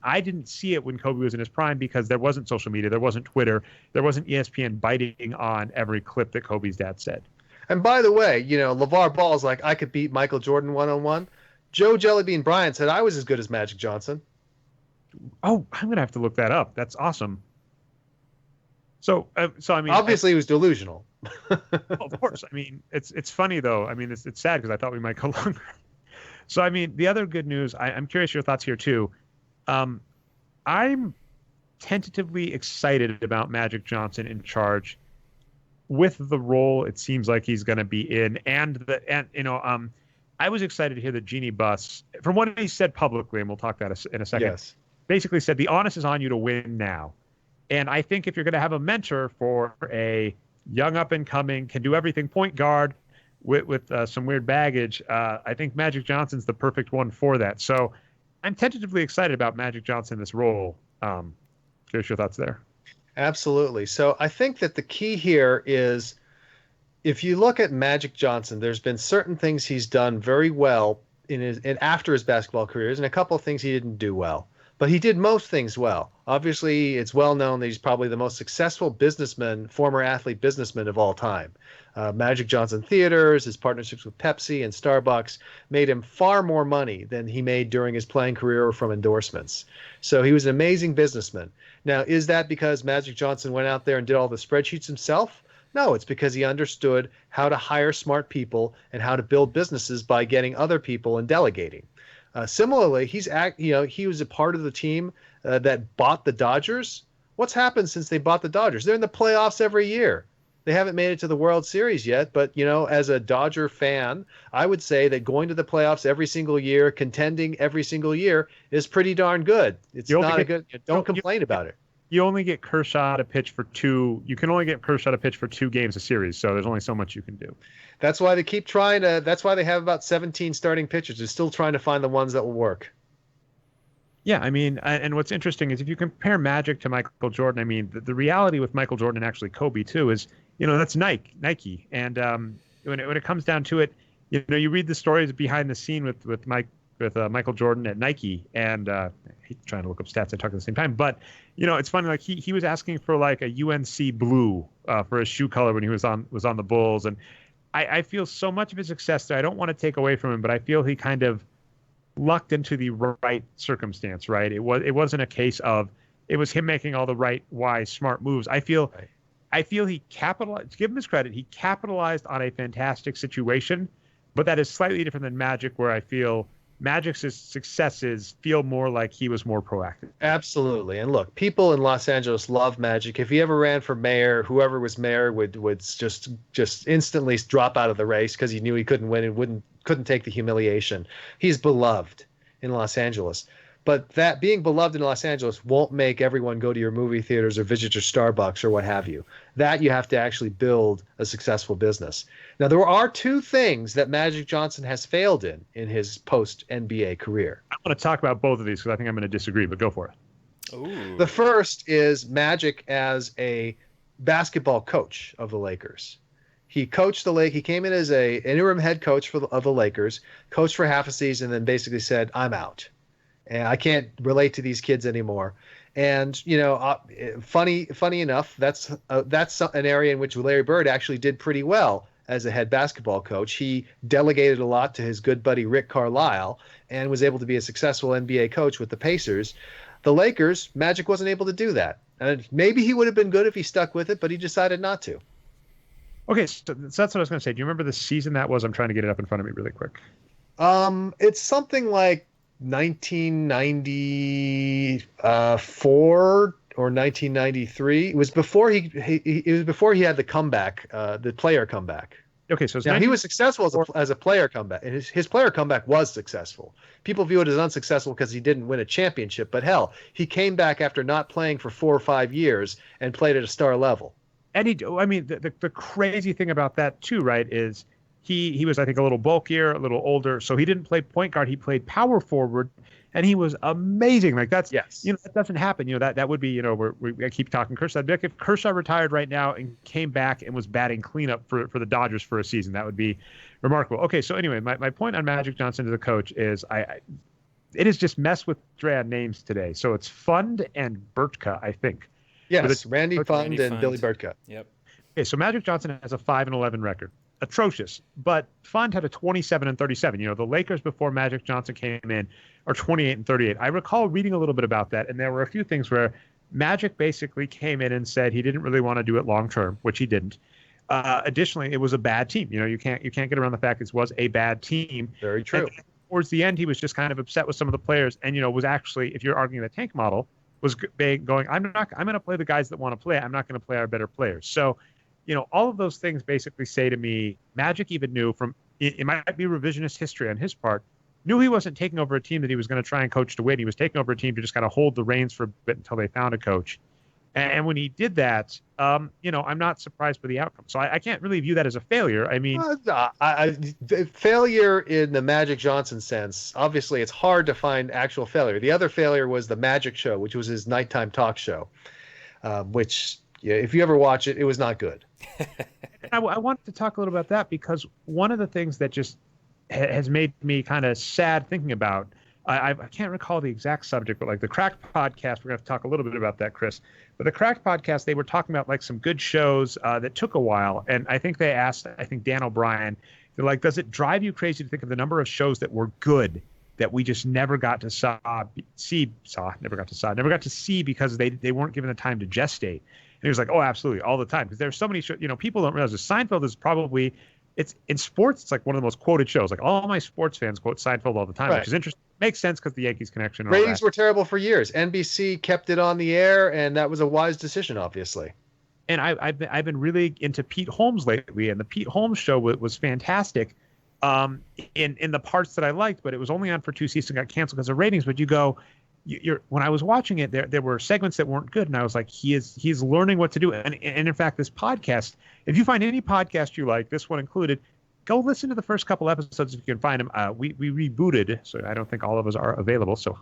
I didn't see it when Kobe was in his prime because there wasn't social media. There wasn't Twitter. There wasn't ESPN biting on every clip that Kobe's dad said. And by the way, LeVar Ball's like, I could beat Michael Jordan one-on-one. Joe Jellybean Bryant said I was as good as Magic Johnson. Oh, I'm going to have to look that up. That's awesome. So I mean, obviously he was delusional. Of course. I mean, it's funny though. I mean, it's sad because I thought we might go longer. So, I mean, the other good news, I'm curious your thoughts here too. I'm tentatively excited about Magic Johnson in charge with the role it seems like he's going to be in. I was excited to hear that Jeannie Buss, from what he said publicly, and we'll talk that in a second, yes, basically said the onus is on you to win now. And I think if you're going to have a mentor for a young up-and-coming, can do everything point guard with some weird baggage, I think Magic Johnson's the perfect one for that. So I'm tentatively excited about Magic Johnson in this role. Curious your thoughts there. Absolutely. So I think that the key here is if you look at Magic Johnson, there's been certain things he's done very well after his basketball careers and a couple of things he didn't do well. But he did most things well. Obviously, it's well known that he's probably the most successful former athlete businessman of all time. Magic Johnson Theaters, his partnerships with Pepsi and Starbucks made him far more money than he made during his playing career or from endorsements. So he was an amazing businessman. Now, is that because Magic Johnson went out there and did all the spreadsheets himself? No, it's because he understood how to hire smart people and how to build businesses by getting other people and delegating. Similarly, he was a part of the team that bought the Dodgers. What's happened since they bought the Dodgers? They're in the playoffs every year. They haven't made it to the World Series yet, but as a Dodger fan, I would say that going to the playoffs every single year, contending every single year, is pretty darn good. It's not a good. Don't complain about it. You only get Kershaw to pitch for two. You can only get Kershaw to pitch for 2 games a series, so there's only so much you can do. That's why they keep trying to. That's why they have about 17 starting pitchers. They're still trying to find the ones that will work. Yeah, I mean, and what's interesting is if you compare Magic to Michael Jordan, I mean, the reality with Michael Jordan and actually Kobe too is, that's Nike, and when it comes down to it, you read the stories behind the scene with Michael Jordan at Nike, and I hate trying to look up stats and talk at the same time, but it's funny, like he was asking for like a UNC blue for his shoe color when he was on the Bulls, and I feel so much of his success there. I don't want to take away from him, but I feel he kind of lucked into the right circumstance, right? It wasn't a case of it was him making all the right, wise, smart moves. I feel he capitalized. To give him his credit, he capitalized on a fantastic situation, but that is slightly different than Magic, where I feel Magic's successes feel more like he was more proactive. Absolutely. And look, people in Los Angeles love Magic. If he ever ran for mayor, whoever was mayor would just instantly drop out of the race because he knew he couldn't win and couldn't take the humiliation. He's beloved in Los Angeles. But that being beloved in Los Angeles won't make everyone go to your movie theaters or visit your Starbucks or what have you. That you have to actually build a successful business. Now, there are two things that Magic Johnson has failed in his post-NBA career. I want to talk about both of these because I think I'm going to disagree, but go for it. Ooh. The first is Magic as a basketball coach of the Lakers. He coached he came in as an interim head coach of the Lakers, coached for half a season, and then basically said, I'm out. And I can't relate to these kids anymore. And, funny enough, that's an area in which Larry Bird actually did pretty well as a head basketball coach. He delegated a lot to his good buddy Rick Carlisle and was able to be a successful NBA coach with the Pacers. The Lakers, Magic wasn't able to do that. And maybe he would have been good if he stuck with it, but he decided not to. Okay, so that's what I was going to say. Do you remember the season that was? I'm trying to get it up in front of me really quick. It's something like 1994 or 1993. It was before he had the comeback, the player comeback. Okay, so now he was successful as a player comeback, and his player comeback was successful. People view it as unsuccessful because he didn't win a championship, but hell, he came back after not playing for 4 or 5 years and played at a star level. And the crazy thing about that too, right, is he was, I think, a little bulkier, a little older, so he didn't play point guard. He played power forward, and he was amazing. Like that doesn't happen. That would be, I keep talking Kershaw. If Kershaw retired right now and came back and was batting cleanup for the Dodgers for a season, that would be remarkable. Okay, so anyway, my point on Magic Johnson as a coach is it is just messed with Dran names today. So it's Fund and Burtka, I think. Yes, Randy Fund and Billy Burtka. Yep. Okay, so Magic Johnson has a 5-11 record. Atrocious, but Fund had a 27-37. The Lakers before Magic Johnson came in are 28-38. I recall reading a little bit about that, and there were a few things where Magic basically came in and said he didn't really want to do it long term, which he didn't. Additionally, it was a bad team. You can't get around the fact it was a bad team. Very true. And towards the end, he was just kind of upset with some of the players, and was actually, if you're arguing the tank model, was going, I'm going to play the guys that want to play. I'm not going to play our better players. So. All of those things basically say to me, Magic even knew it might be revisionist history on his part, knew he wasn't taking over a team that he was going to try and coach to win. He was taking over a team to just kind of hold the reins for a bit until they found a coach. And when he did that, I'm not surprised by the outcome. So I can't really view that as a failure. I mean, failure in the Magic Johnson sense, obviously it's hard to find actual failure. The other failure was the Magic Show, which was his nighttime talk show, which... Yeah, if you ever watch it, it was not good. I wanted to talk a little about that because one of the things that just has made me kind of sad thinking about, I can't recall the exact subject, but like the Cracked podcast, we're going to talk a little bit about that, Chris. But the Cracked podcast, they were talking about like some good shows that took a while. And I think they asked, Dan O'Brien, they're like, does it drive you crazy to think of the number of shows that were good that we just never got to see because they weren't given the time to gestate? And he was like, oh, absolutely, all the time. Because there's so many shows, people don't realize that Seinfeld is probably, it's in sports, it's like one of the most quoted shows. Like all my sports fans quote Seinfeld all the time, right. Which is interesting. Makes sense because the Yankees connection. Ratings were terrible for years. NBC kept it on the air, and that was a wise decision, obviously. And I've been really into Pete Holmes lately, and the Pete Holmes show was fantastic in the parts that I liked, but it was only on for 2 seasons and got canceled because of ratings. But when I was watching it, there were segments that weren't good, and I was like, he's learning what to do. And in fact, this podcast, if you find any podcast you like, this one included, go listen to the first couple episodes if you can find them. We rebooted, so I don't think all of us are available. So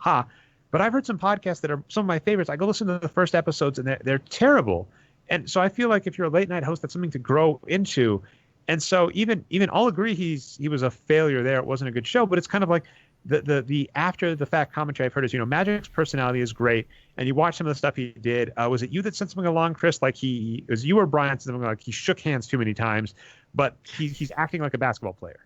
but I've heard some podcasts that are some of my favorites. I go listen to the first episodes, and they're terrible. And so I feel like if you're a late night host, that's something to grow into. And so even I'll agree he was a failure there. It wasn't a good show, but it's kind of like the after the fact commentary I've heard is, Magic's personality is great, and you watch some of the stuff he did. Was it you that sent something along, Chris? Like it was you or Brian something like he shook hands too many times, but he's acting like a basketball player.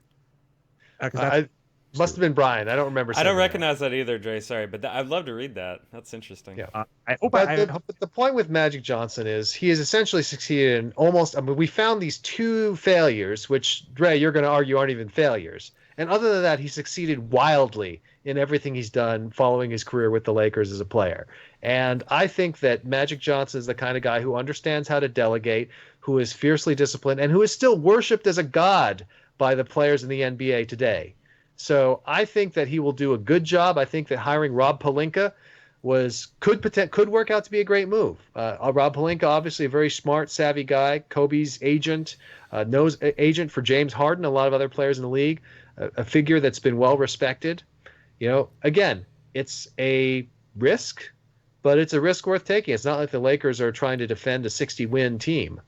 Must have been Brian. I don't remember. I don't recognize that either, Dre. Sorry, but I'd love to read that. That's interesting. Yeah. But the point with Magic Johnson is he has essentially succeeded in almost. I mean, we found these two failures, which Dre, you're going to argue aren't even failures. And other than that, he succeeded wildly in everything he's done following his career with the Lakers as a player. And I think that Magic Johnson is the kind of guy who understands how to delegate, who is fiercely disciplined, and who is still worshipped as a god by the players in the NBA today. So I think that he will do a good job. I think that hiring Rob Pelinka could work out to be a great move. Rob Pelinka, obviously a very smart, savvy guy, Kobe's agent, agent for James Harden, a lot of other players in the league, a figure that's been well respected. Again, it's a risk, but it's a risk worth taking. It's not like the Lakers are trying to defend a 60-win team.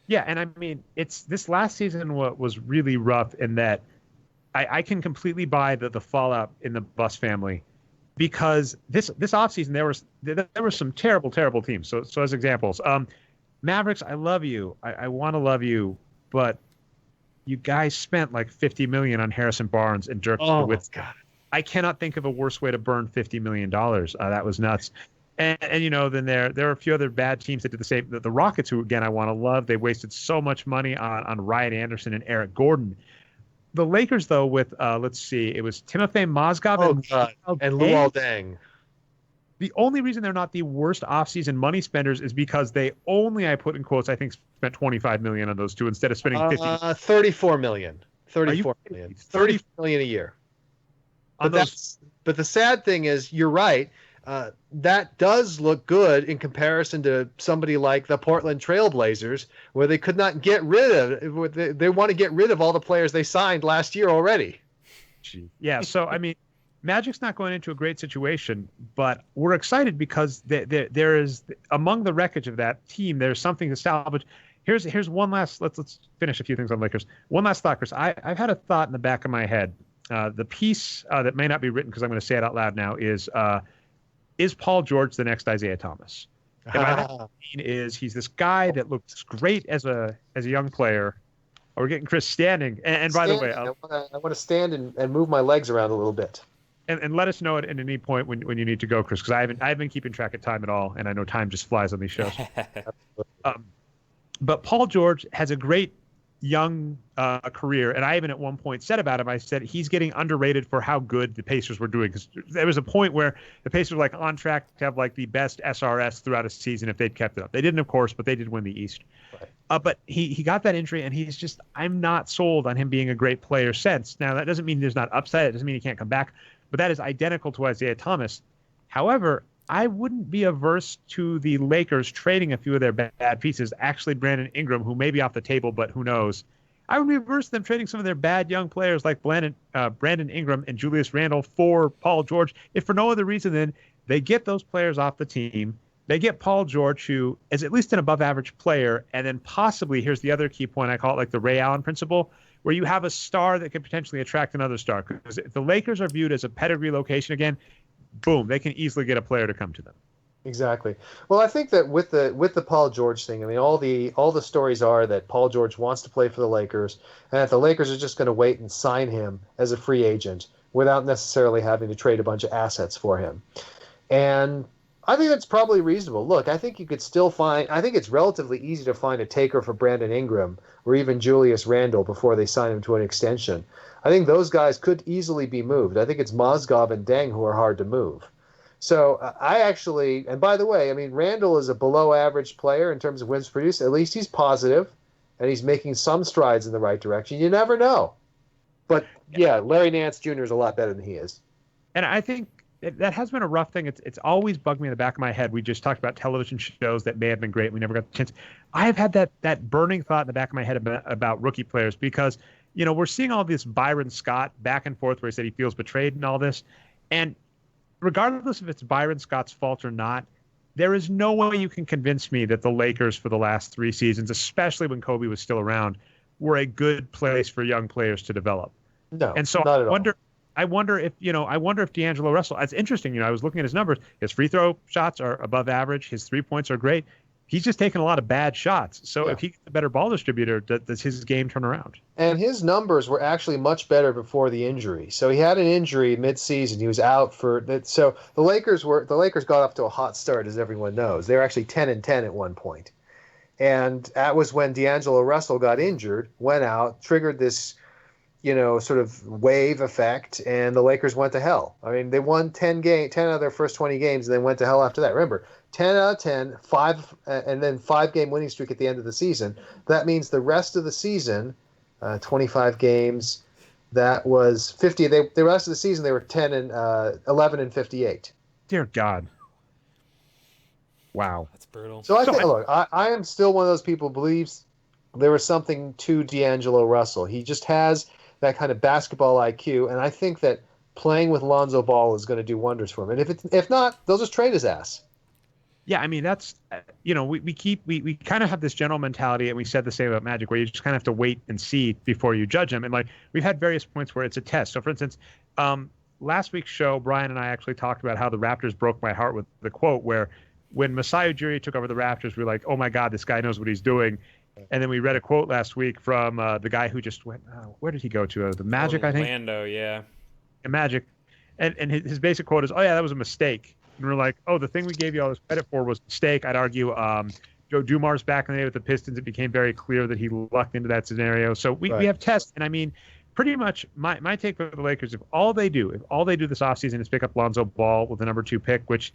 Yeah, and I mean, this last season was really rough in that I can completely buy the fallout in the Buss family, because this offseason there were some terrible teams. So as examples, Mavericks, I love you, I want to love you, but you guys spent like $50 million on Harrison Barnes and Dirk Nowitzki. I cannot think of a worse way to burn $50 million. That was nuts. And then there are a few other bad teams that did the same. The Rockets, who again I want to love, they wasted so much money on Ryan Anderson and Eric Gordon. The Lakers, though, with let's see, it was Timofey Mozgov and Luol Deng. The only reason they're not the worst offseason money spenders is because they only, I put in quotes, I think spent $25 million on those two instead of spending $34 million. $34 million. $30 million a year. But the sad thing is, you're right. That does look good in comparison to somebody like the Portland Trailblazers, where they could not get rid of. They want to get rid of all the players they signed last year already. Yeah, so I mean, Magic's not going into a great situation, but we're excited because there is, among the wreckage of that team, there's something to salvage. Here's one last. Let's finish a few things on Lakers. One last thought, Chris. I've had a thought in the back of my head. The piece that may not be written because I'm going to say it out loud now is Paul George the next Isaiah Thomas? And by that I mean is he's this guy that looks great as a young player. Oh, we're getting Chris standing. And by the way, I want to stand and move my legs around a little bit. And let us know at any point when you need to go, Chris, because I haven't been keeping track of time at all, and I know time just flies on these shows. But Paul George has a great young career, and I even at one point said about him, I said he's getting underrated for how good the Pacers were doing, because there was a point where the Pacers were like on track to have like the best SRS throughout a season if they'd kept it up. They didn't, of course, but they did win the East. Right. But he got that injury, and he's just, I'm not sold on him being a great player since. Now, that doesn't mean there's not upside. It doesn't mean he can't come back, but that is identical to Isaiah Thomas. However, I wouldn't be averse to the Lakers trading a few of their bad pieces. Actually, Brandon Ingram, who may be off the table, but who knows. I would be averse to them trading some of their bad young players like Brandon Ingram and Julius Randle for Paul George, if for no other reason than they get those players off the team. They get Paul George, who is at least an above-average player, and then possibly, here's the other key point, I call it like the Ray Allen principle, where you have a star that could potentially attract another star. Because if the Lakers are viewed as a pedigree location again, boom, they can easily get a player to come to them. Exactly. Well, I think that with the Paul George thing, I mean, all the stories are that Paul George wants to play for the Lakers, and that the Lakers are just going to wait and sign him as a free agent without necessarily having to trade a bunch of assets for him. And I think that's probably reasonable. Look, I think you could still find. I think it's relatively easy to find a taker for Brandon Ingram or even Julius Randle before they sign him to an extension. I think those guys could easily be moved. I think it's Mozgov and Deng who are hard to move. So I actually, and by the way, I mean, Randle is a below average player in terms of wins produced. At least he's positive, and he's making some strides in the right direction. You never know. But yeah, Larry Nance Jr. is a lot better than he is. And I think that has been a rough thing. It's always bugged me in the back of my head. We just talked about television shows that may have been great. We never got the chance. I have had that burning thought in the back of my head about rookie players because, you know, we're seeing all this Byron Scott back and forth where he said he feels betrayed and all this. And regardless if it's Byron Scott's fault or not, there is no way you can convince me that the Lakers for the last 3 seasons, especially when Kobe was still around, were a good place for young players to develop. No, and so not at all. I wonder if D'Angelo Russell, it's interesting, I was looking at his numbers. His free throw shots are above average. His 3 points are great. he's just taking a lot of bad shots. So Yeah. if he's a better ball distributor, does his game turn around? And his numbers were actually much better before the injury. So he had an injury mid-season. He was out for that. So the Lakers got off to a hot start, as everyone knows. They were actually 10-10 at one point. And that was when D'Angelo Russell got injured, went out, triggered this, sort of wave effect, and the Lakers went to hell. I mean, they won 10 out of their first 20 games, and then went to hell after that. Remember, 10 out of 10, and then 5-game winning streak at the end of the season. That means the rest of the season, 25 games, that was 50. The rest of the season, they were 11 and 58. Dear God. Wow. That's brutal. So I am still one of those people who believes there was something to D'Angelo Russell. He just has that kind of basketball IQ, and I think that playing with Lonzo Ball is going to do wonders for him. And if not, they'll just trade his ass. Yeah, I mean, that's, we kind of have this general mentality, and we said the same about Magic, where you just kind of have to wait and see before you judge him. And like, we've had various points where it's a test. So for instance, last week's show, Brian and I actually talked about how the Raptors broke my heart with the quote where when Masai Ujiri took over the Raptors, we were like, oh my God, this guy knows what he's doing. And then we read a quote last week from the guy who just went, where did he go to? The Magic, I think? Orlando, yeah. Magic. And his basic quote is, oh yeah, that was a mistake. And we're like, oh, the thing we gave you all this credit for was a mistake. I'd argue Joe Dumars back in the day with the Pistons, it became very clear that he lucked into that scenario. So we have tests. And I mean, pretty much my take for the Lakers, if all they do this offseason is pick up Lonzo Ball with the number 2 pick, which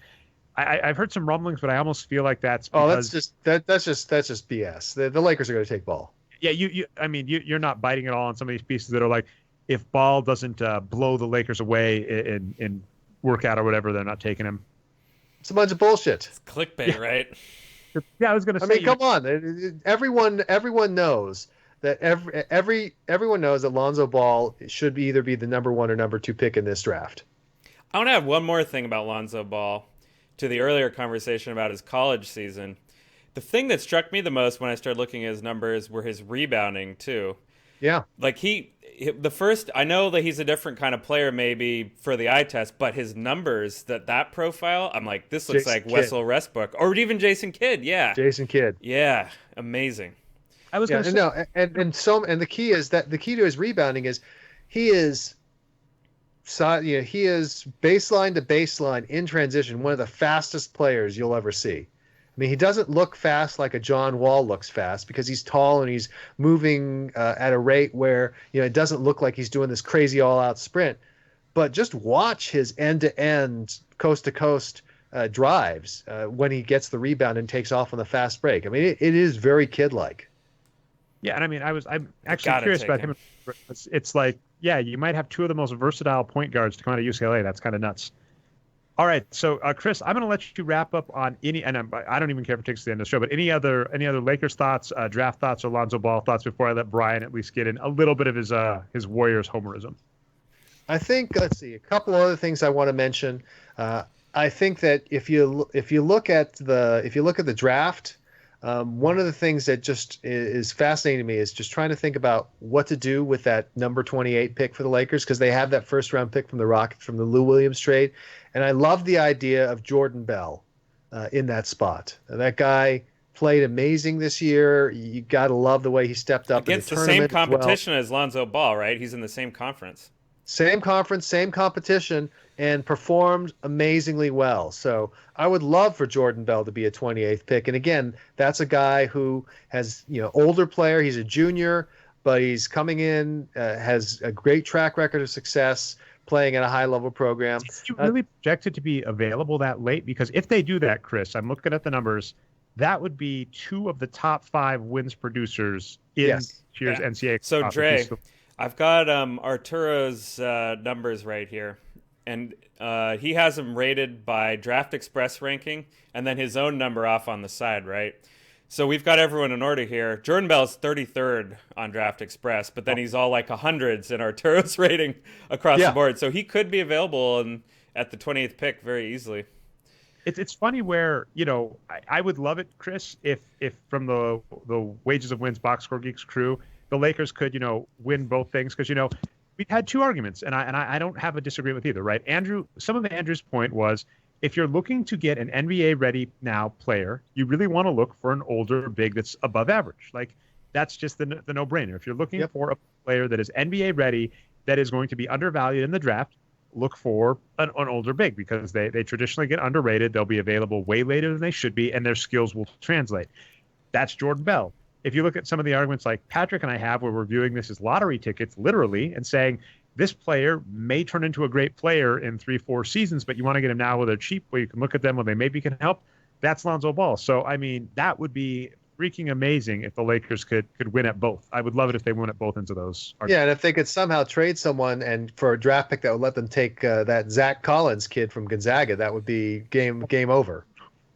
I've heard some rumblings, but I almost feel like that's because, that's just BS. The Lakers are going to take Ball. Yeah, you're not biting at all on some of these pieces that are like, if Ball doesn't blow the Lakers away in workout or whatever, they're not taking him. It's a bunch of bullshit. It's clickbait, right? Yeah, I was going to say. I mean, come on. Everyone knows that everyone knows that Lonzo Ball should either be the number 1 or number 2 pick in this draft. I want to add one more thing about Lonzo Ball to the earlier conversation about his college season. The thing that struck me the most when I started looking at his numbers were his rebounding too. Yeah. Like I know that he's a different kind of player maybe for the eye test, but his numbers, that profile, I'm like, this looks like Wessel Westbrook or even Jason Kidd. Yeah. Jason Kidd. Yeah. Amazing. I was going to say. No, and the key to his rebounding is he is baseline to baseline in transition, one of the fastest players you'll ever see. I mean, he doesn't look fast like a John Wall looks fast because he's tall and he's moving at a rate where, it doesn't look like he's doing this crazy all-out sprint. But just watch his end-to-end, coast-to-coast drives when he gets the rebound and takes off on the fast break. I mean, it is very kid-like. Yeah, and I mean, I'm actually curious about him. It's like, yeah, you might have 2 of the most versatile point guards to come out of UCLA. That's kind of nuts. All right, so Chris, I'm going to let you wrap up on I don't even care if it takes the end of the show, but any other Lakers thoughts, draft thoughts, or Lonzo Ball thoughts before I let Brian at least get in a little bit of his Warriors homerism. I think let's see a couple other things I want to mention. I think that if you look at the draft. One of the things that just is fascinating to me is just trying to think about what to do with that number 28 pick for the Lakers, because they have that first round pick from the Rockets from the Lou Williams trade. And I love the idea of Jordan Bell in that spot. That guy played amazing this year. You got to love the way he stepped up against in the same competition as Lonzo Ball, right? He's in the same conference. Same conference, same competition, and performed amazingly well. So I would love for Jordan Bell to be a 28th pick. And again, that's a guy who has, older player. He's a junior, but he's coming in, has a great track record of success, playing at a high-level program. Did you really project it to be available that late? Because if they do that, Chris, I'm looking at the numbers, that would be 2 of the top 5 wins producers in Cheers NCAA. So, Dre, I've got Arturo's numbers right here, and he has him rated by Draft Express ranking, and then his own number off on the side, right? So we've got everyone in order here. Jordan Bell's 33rd on Draft Express, but then he's all like 100s in Arturo's rating across the board. So he could be available at the 28th pick very easily. It's funny where, I would love it, Chris, if from the Wages of Wins Boxscore Geeks crew, the Lakers could, win both things. Because, we've had 2 arguments, and I don't have a disagreement with either, right? Some of Andrew's point was if you're looking to get an NBA ready now player, you really want to look for an older big that's above average. Like that's just the no brainer. If you're looking for a player that is NBA ready, that is going to be undervalued in the draft, look for an older big because they traditionally get underrated. They'll be available way later than they should be, and their skills will translate. That's Jordan Bell. If you look at some of the arguments like Patrick and I have where we're viewing this as lottery tickets, literally, and saying this player may turn into a great player in 3-4 seasons, but you want to get him now where they're cheap, where you can look at them when they maybe can help, that's Lonzo Ball. So, I mean, that would be freaking amazing if the Lakers could win at both. I would love it if they win at both ends of those arguments. Yeah, and if they could somehow trade someone and for a draft pick that would let them take that Zach Collins kid from Gonzaga, that would be game over.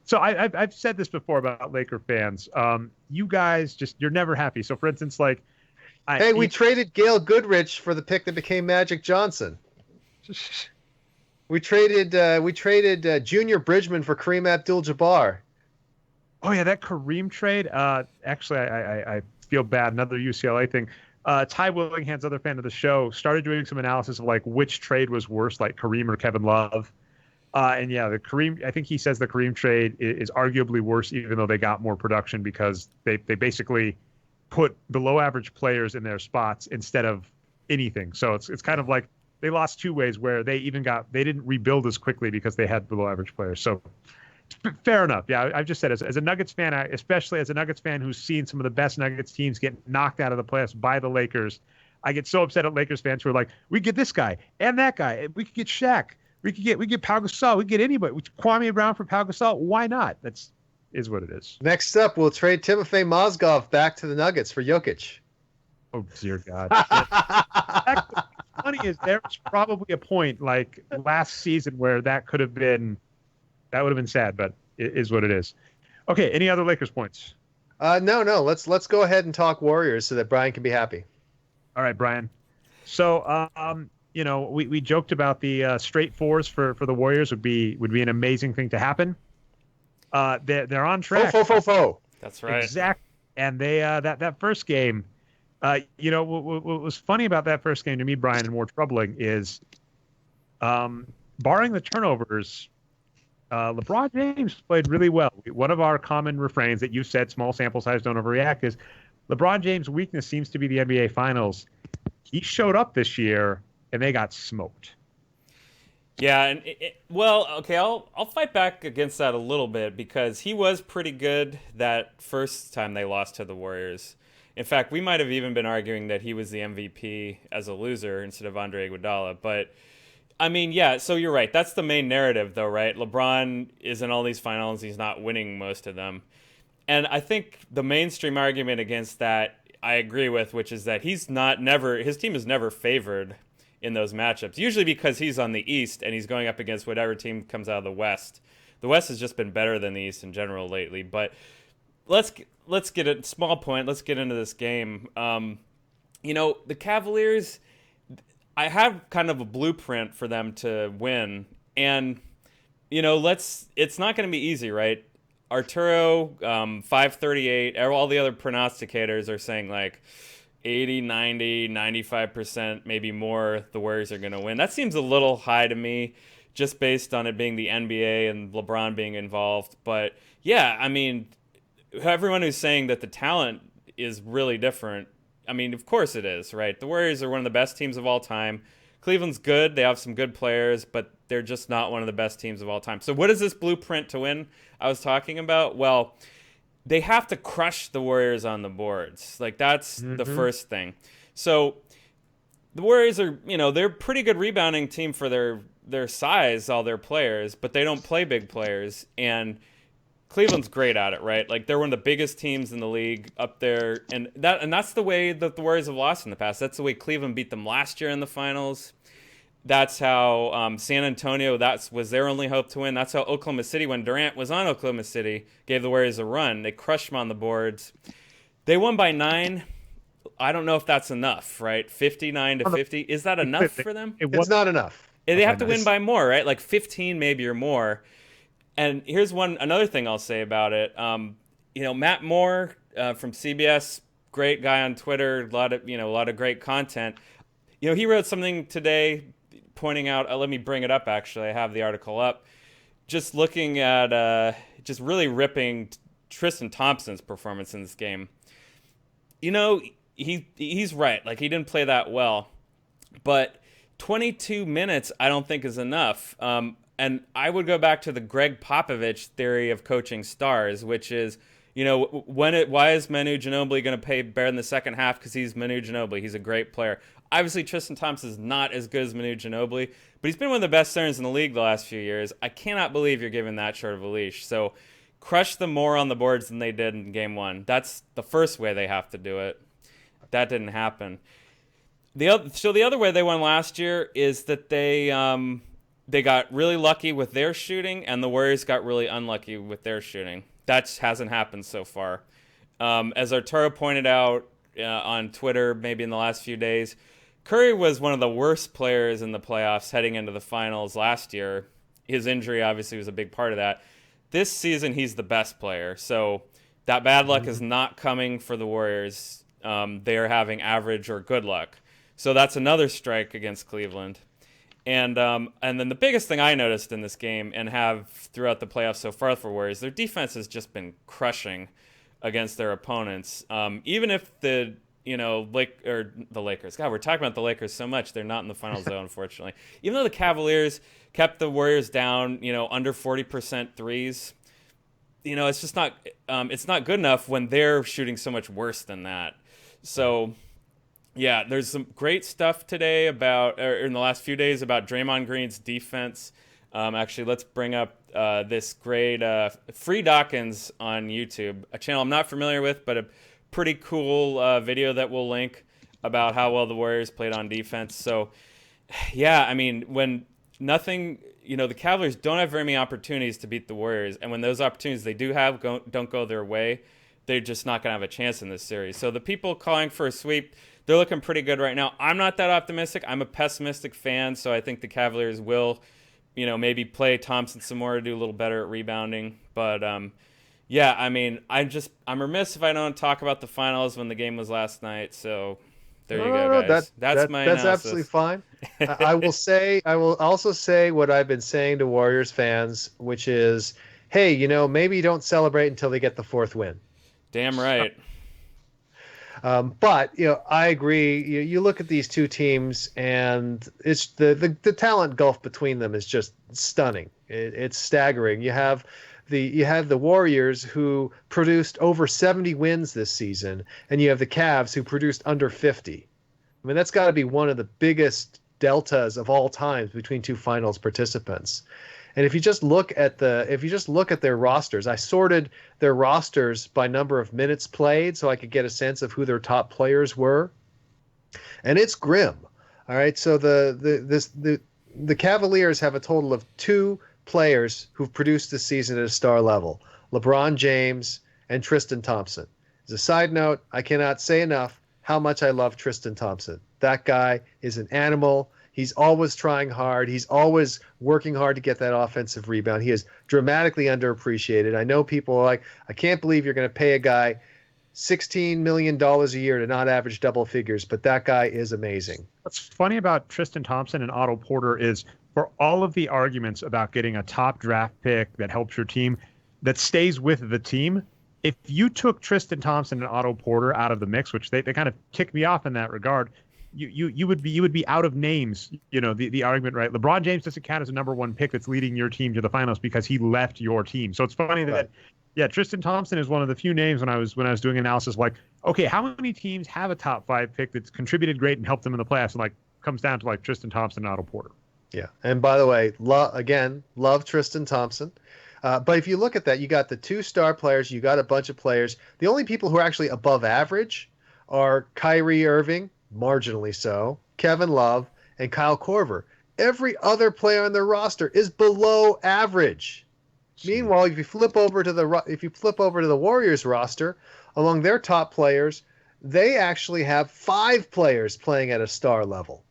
So I've said this before about Laker fans. You guys you're never happy. So, for instance, like, we traded Gail Goodrich for the pick that became Magic Johnson. We traded Junior Bridgman for Kareem Abdul-Jabbar. Oh yeah, that Kareem trade. Actually, I feel bad. Another UCLA thing. Ty Willingham's other fan of the show started doing some analysis of like which trade was worse, like Kareem or Kevin Love. And yeah, the Kareem. I think he says the Kareem trade is arguably worse, even though they got more production because they basically put below average players in their spots instead of anything. So it's kind of like they lost two ways where they didn't rebuild as quickly because they had below average players. So fair enough. Yeah, I've just said as a Nuggets fan, especially as a Nuggets fan who's seen some of the best Nuggets teams get knocked out of the playoffs by the Lakers, I get so upset at Lakers fans who are like, we get this guy and that guy. We could get Shaq. We get Pau Gasol. We could get anybody. Kwame Brown for Pau Gasol. Why not? Is what it is. Next up, we'll trade Timofey Mozgov back to the Nuggets for Jokic. Oh, dear God. What's funny is there's probably a point like last season where that would have been sad, but it is what it is. Okay, any other Lakers points? No. Let's go ahead and talk Warriors so that Brian can be happy. All right, Brian. So, we joked about the straight fours for the Warriors would be an amazing thing to happen. They're on track. Fo. That's right. Exactly. And they that first game, what was funny about that first game to me, Brian, and more troubling is, barring the turnovers, LeBron James played really well. One of our common refrains that you said, small sample size, don't overreact, is LeBron James' weakness seems to be the NBA Finals. He showed up this year, and they got smoked. Yeah, and okay, I'll fight back against that a little bit because he was pretty good that first time they lost to the Warriors. In fact, we might have even been arguing that he was the MVP as a loser instead of Andre Iguodala. But, I mean, yeah, so you're right. That's the main narrative, though, right? LeBron is in all these finals. He's not winning most of them. And I think the mainstream argument against that I agree with, which is that his team is never favored in those matchups, usually because he's on the East and he's going up against whatever team comes out of the West. The West has just been better than the East in general lately. But let's get a small point. Let's get into this game. The Cavaliers, I have kind of a blueprint for them to win. And, it's not going to be easy, right? Arturo, 538, all the other prognosticators are saying like 80, 90, 95%, maybe more, the Warriors are going to win. That seems a little high to me, just based on it being the NBA and LeBron being involved. But yeah, I mean, everyone who's saying that the talent is really different, I mean, of course it is, right? The Warriors are one of the best teams of all time. Cleveland's good. They have some good players, but they're just not one of the best teams of all time. So what is this blueprint to win I was talking about? Well, they have to crush the Warriors on the boards. Like, that's the first thing. So the Warriors are, they're a pretty good rebounding team for their size, all their players, but they don't play big players. And Cleveland's great at it, right? Like, they're one of the biggest teams in the league up there. And that's the way that the Warriors have lost in the past. That's the way Cleveland beat them last year in the finals. That's how San Antonio, was their only hope to win. That's how Oklahoma City, when Durant was on Oklahoma City, gave the Warriors a run. They crushed them on the boards. They won by 9. I don't know if that's enough, right? 59-50. Is that enough for them? It's not enough. They have to win by more, right? Like 15 maybe or more. And here's another thing I'll say about it. Matt Moore from CBS, great guy on Twitter, a lot of great content. He wrote something today pointing out, let me bring it up actually, I have the article up, just looking at just really ripping Tristan Thompson's performance in this game. He's right. Like, he didn't play that well, but 22 minutes I don't think is enough. And I would go back to the Greg Popovich theory of coaching stars, which is, why is Manu Ginobili going to play better in the second half? Because he's Manu Ginobili. He's a great player. Obviously, Tristan Thompson is not as good as Manu Ginobili, but he's been one of the best centers in the league the last few years. I cannot believe you're giving that short of a leash. So crush them more on the boards than they did in game one. That's the first way they have to do it. That didn't happen. The other way they won last year is that they got really lucky with their shooting, and the Warriors got really unlucky with their shooting. That hasn't happened so far. As Arturo pointed out on Twitter, maybe in the last few days, Curry was one of the worst players in the playoffs heading into the finals last year. His injury obviously was a big part of that. This season, he's the best player. So that bad luck is not coming for the Warriors. They are having average or good luck. So that's another strike against Cleveland. And then the biggest thing I noticed in this game and have throughout the playoffs so far for Warriors, their defense has just been crushing against their opponents. Even if the Lakers. God, we're talking about the Lakers so much. They're not in the finals, though, unfortunately. Even though the Cavaliers kept the Warriors down, under 40% threes, it's just not it's not good enough when they're shooting so much worse than that. So, yeah, there's some great stuff today in the last few days about Draymond Green's defense. Actually, let's bring up this great Free Dawkins on YouTube, a channel I'm not familiar with, but a pretty cool video that we'll link about how well the Warriors played on defense. So, yeah, I mean, when nothing, the Cavaliers don't have very many opportunities to beat the Warriors, and when those opportunities they do have don't go their way, they're just not going to have a chance in this series. So the people calling for a sweep, they're looking pretty good right now. I'm not that optimistic. I'm a pessimistic fan, so I think the Cavaliers will, maybe play Thompson some more to do a little better at rebounding. But, yeah, I mean, I'm remiss if I don't talk about the finals when the game was last night. So there you go, guys. That's my analysis. That's absolutely fine. I will also say what I've been saying to Warriors fans, which is, hey, maybe you don't celebrate until they get the fourth win. Damn right. But I agree. You look at these two teams, and it's the talent gulf between them is just stunning. It's staggering. You have the Warriors, who produced over 70 wins this season, and you have the Cavs, who produced under 50. I mean, that's got to be one of the biggest deltas of all times between two finals participants. And if you just look at their rosters, I sorted their rosters by number of minutes played so I could get a sense of who their top players were, and it's grim. All right, so the Cavaliers have a total of 2 players who've produced this season at a star level: LeBron James and Tristan Thompson. As a side note, I cannot say enough how much I love Tristan Thompson. That guy is an animal. He's always trying hard. He's always working hard to get that offensive rebound. He is dramatically underappreciated. I know people are like, I can't believe you're going to pay a guy $16 million a year to not average double figures, but that guy is amazing. What's funny about Tristan Thompson and Otto Porter is, for all of the arguments about getting a top draft pick that helps your team, that stays with the team, if you took Tristan Thompson and Otto Porter out of the mix, which they kind of kicked me off in that regard, you would be out of names. The argument, right? LeBron James doesn't count as a number 1 pick that's leading your team to the finals because he left your team. So it's funny that, yeah, Tristan Thompson is one of the few names when I was doing analysis, like, okay, how many teams have a top 5 pick that's contributed great and helped them in the playoffs? And comes down to Tristan Thompson and Otto Porter. Yeah, and by the way, love Tristan Thompson. But if you look at that, you got the 2 star players, you got a bunch of players. The only people who are actually above average are Kyrie Irving, marginally so, Kevin Love, and Kyle Korver. Every other player on their roster is below average. Meanwhile, if you flip over to the Warriors roster, among their top players, they actually have 5 players playing at a star level: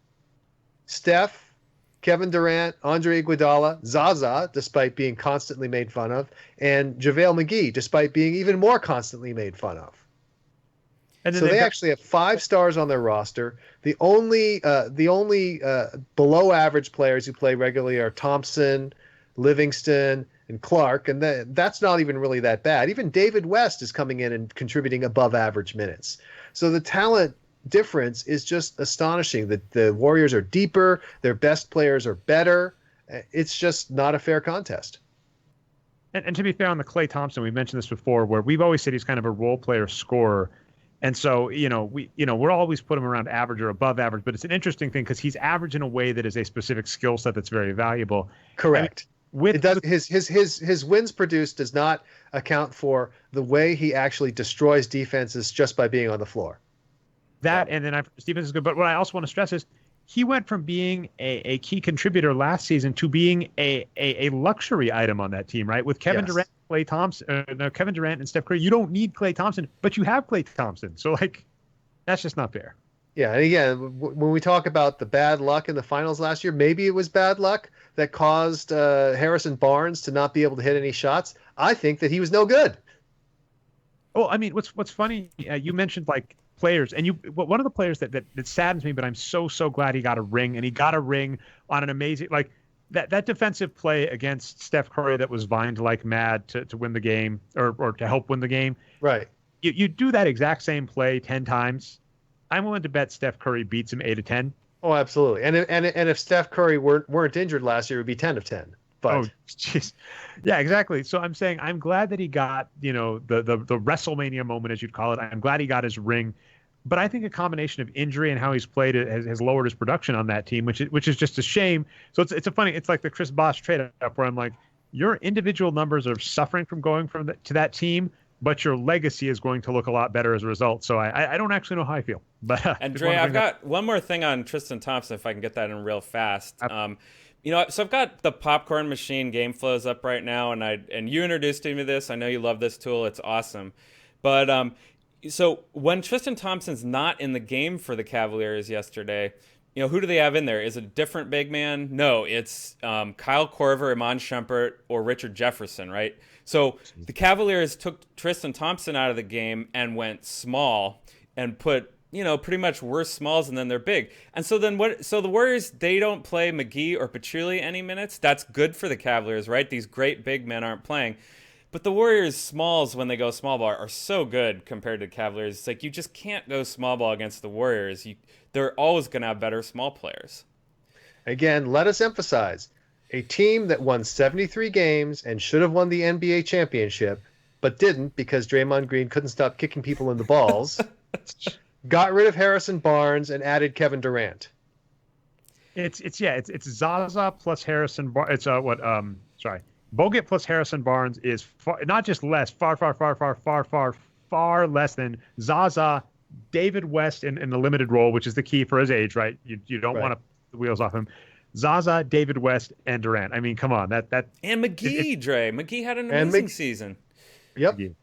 Steph, Kevin Durant, Andre Iguodala, Zaza, despite being constantly made fun of, and JaVale McGee, despite being even more constantly made fun of. And so they actually have 5 stars on their roster. The only below average players who play regularly are Thompson, Livingston, and Clark, and that's not even really that bad. Even David West is coming in and contributing above average minutes. So the talent difference is just astonishing. The Warriors are deeper, their best players are better. It's just not a fair contest. And to be fair on the Klay Thompson, we mentioned this before, where we've always said he's kind of a role player scorer. And so, we're always put him around average or above average, but it's an interesting thing because he's average in a way that is a specific skill set that's very valuable. Correct. His wins produced does not account for the way he actually destroys defenses just by being on the floor. And then Stevens is good. But what I also want to stress is he went from being a key contributor last season to being a luxury item on that team, right? With Kevin Durant, Klay Thompson, Kevin Durant and Steph Curry, you don't need Klay Thompson, but you have Klay Thompson. So that's just not fair. Yeah, and again, when we talk about the bad luck in the finals last year, maybe it was bad luck that caused Harrison Barnes to not be able to hit any shots. I think that he was no good. Oh, I mean, what's funny? You mentioned players, and one of the players that saddens me, but I'm so glad he got a ring, and he got a ring on an amazing that defensive play against Steph Curry that was vined like mad to win the game or to help win the game. Right. You do that exact same play 10 times. I'm willing to bet Steph Curry beats him 8 of 10. Oh, absolutely. And if Steph Curry weren't injured last year, it would be 10 of 10. But oh, jeez. Yeah, exactly. So I'm saying I'm glad that he got, the WrestleMania moment, as you'd call it. I'm glad he got his ring. But I think a combination of injury and how he's played has lowered his production on that team, which is just a shame. So it's like the Chris Bosh trade up where I'm like, your individual numbers are suffering from going to that team, but your legacy is going to look a lot better as a result. So I don't actually know how I feel. But and Dre, I've got one more thing on Tristan Thompson, if I can get that in real fast. So I've got the popcorn machine game flows up right now, and you introduced me to this. I know you love this tool. It's awesome. But so when Tristan Thompson's not in the game for the Cavaliers yesterday, who do they have in there? Is it a different big man? No, it's Kyle Korver, Iman Shumpert, or Richard Jefferson, right? So the Cavaliers took Tristan Thompson out of the game and went small and put, pretty much worse smalls and then they're big. And so then so the Warriors, they don't play McGee or Patchouli any minutes. That's good for the Cavaliers, right? These great big men aren't playing. But the Warriors' smalls, when they go small ball, are so good compared to the Cavaliers. It's like you just can't go small ball against the Warriors. They're always going to have better small players. Again, let us emphasize, a team that won 73 games and should have won the NBA championship, but didn't because Draymond Green couldn't stop kicking people in the balls, got rid of Harrison Barnes and added Kevin Durant. It's Zaza plus Harrison Barnes. Bogut plus Harrison Barnes is not just less, far less than Zaza, David West in the limited role, which is the key for his age, right? You don't want to put the wheels off him. Zaza, David West, and Durant. I mean, come on, that and McGee, Dre. McGee had an amazing season. Yep. McGee.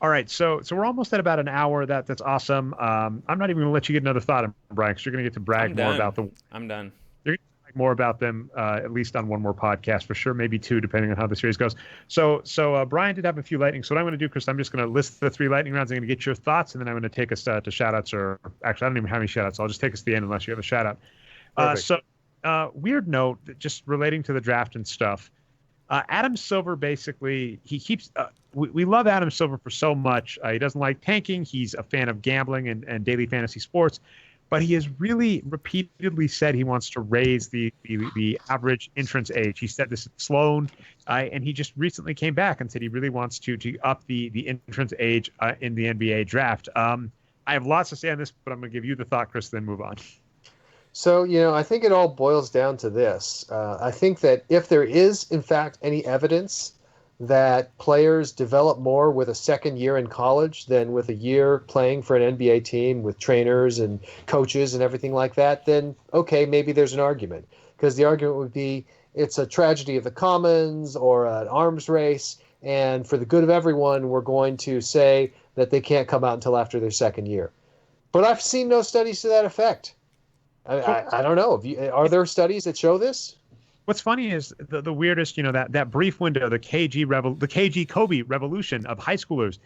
All right, so we're almost at about an hour. That's awesome. I'm not even going to let you get another thought, Brian, because you're going to get to brag more about them. I'm done. You're going to brag more about them at least on one more podcast for sure, maybe two, depending on how the series goes. So Brian did have a few lightning. So what I'm going to do, Chris, I'm just going to list the 3 lightning rounds. I'm going to get your thoughts, and then I'm going to take us to shout-outs. Or actually, I don't even have any shout-outs. So I'll just take us to the end unless you have a shout-out. Weird note, just relating to the draft and stuff. Adam Silver, basically, he keeps we love Adam Silver for so much. He doesn't like tanking. He's a fan of gambling and daily fantasy sports. But he has really repeatedly said he wants to raise the average entrance age. He said this at Sloan, and he just recently came back and said he really wants to up the entrance age in the NBA draft. I have lots to say on this, but I'm going to give you the thought, Chris, then move on. So, I think it all boils down to this. I think that if there is, in fact, any evidence that players develop more with a second year in college than with a year playing for an NBA team with trainers and coaches and everything like that, then, okay, maybe there's an argument. Because the argument would be it's a tragedy of the commons or an arms race, and for the good of everyone, we're going to say that they can't come out until after their second year. But I've seen no studies to that effect. I don't know. Are there studies that show this? What's funny is the weirdest, that brief window, the KG Kobe revolution of high schoolers.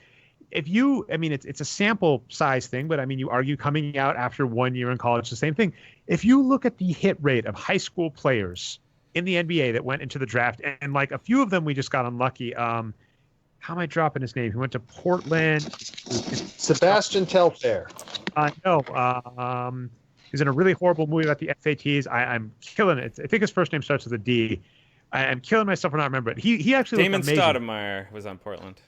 It's a sample size thing, but you argue coming out after 1 year in college, the same thing. If you look at the hit rate of high school players in the NBA that went into the draft, and like a few of them we just got unlucky. How am I dropping his name? He went to Portland. Sebastian Telfair. No. He's in a really horrible movie about the SATs. I'm killing it. I think his first name starts with a D. I'm killing myself for not remembering it. He actually Damon looked amazing. Stoudemire was on Portland.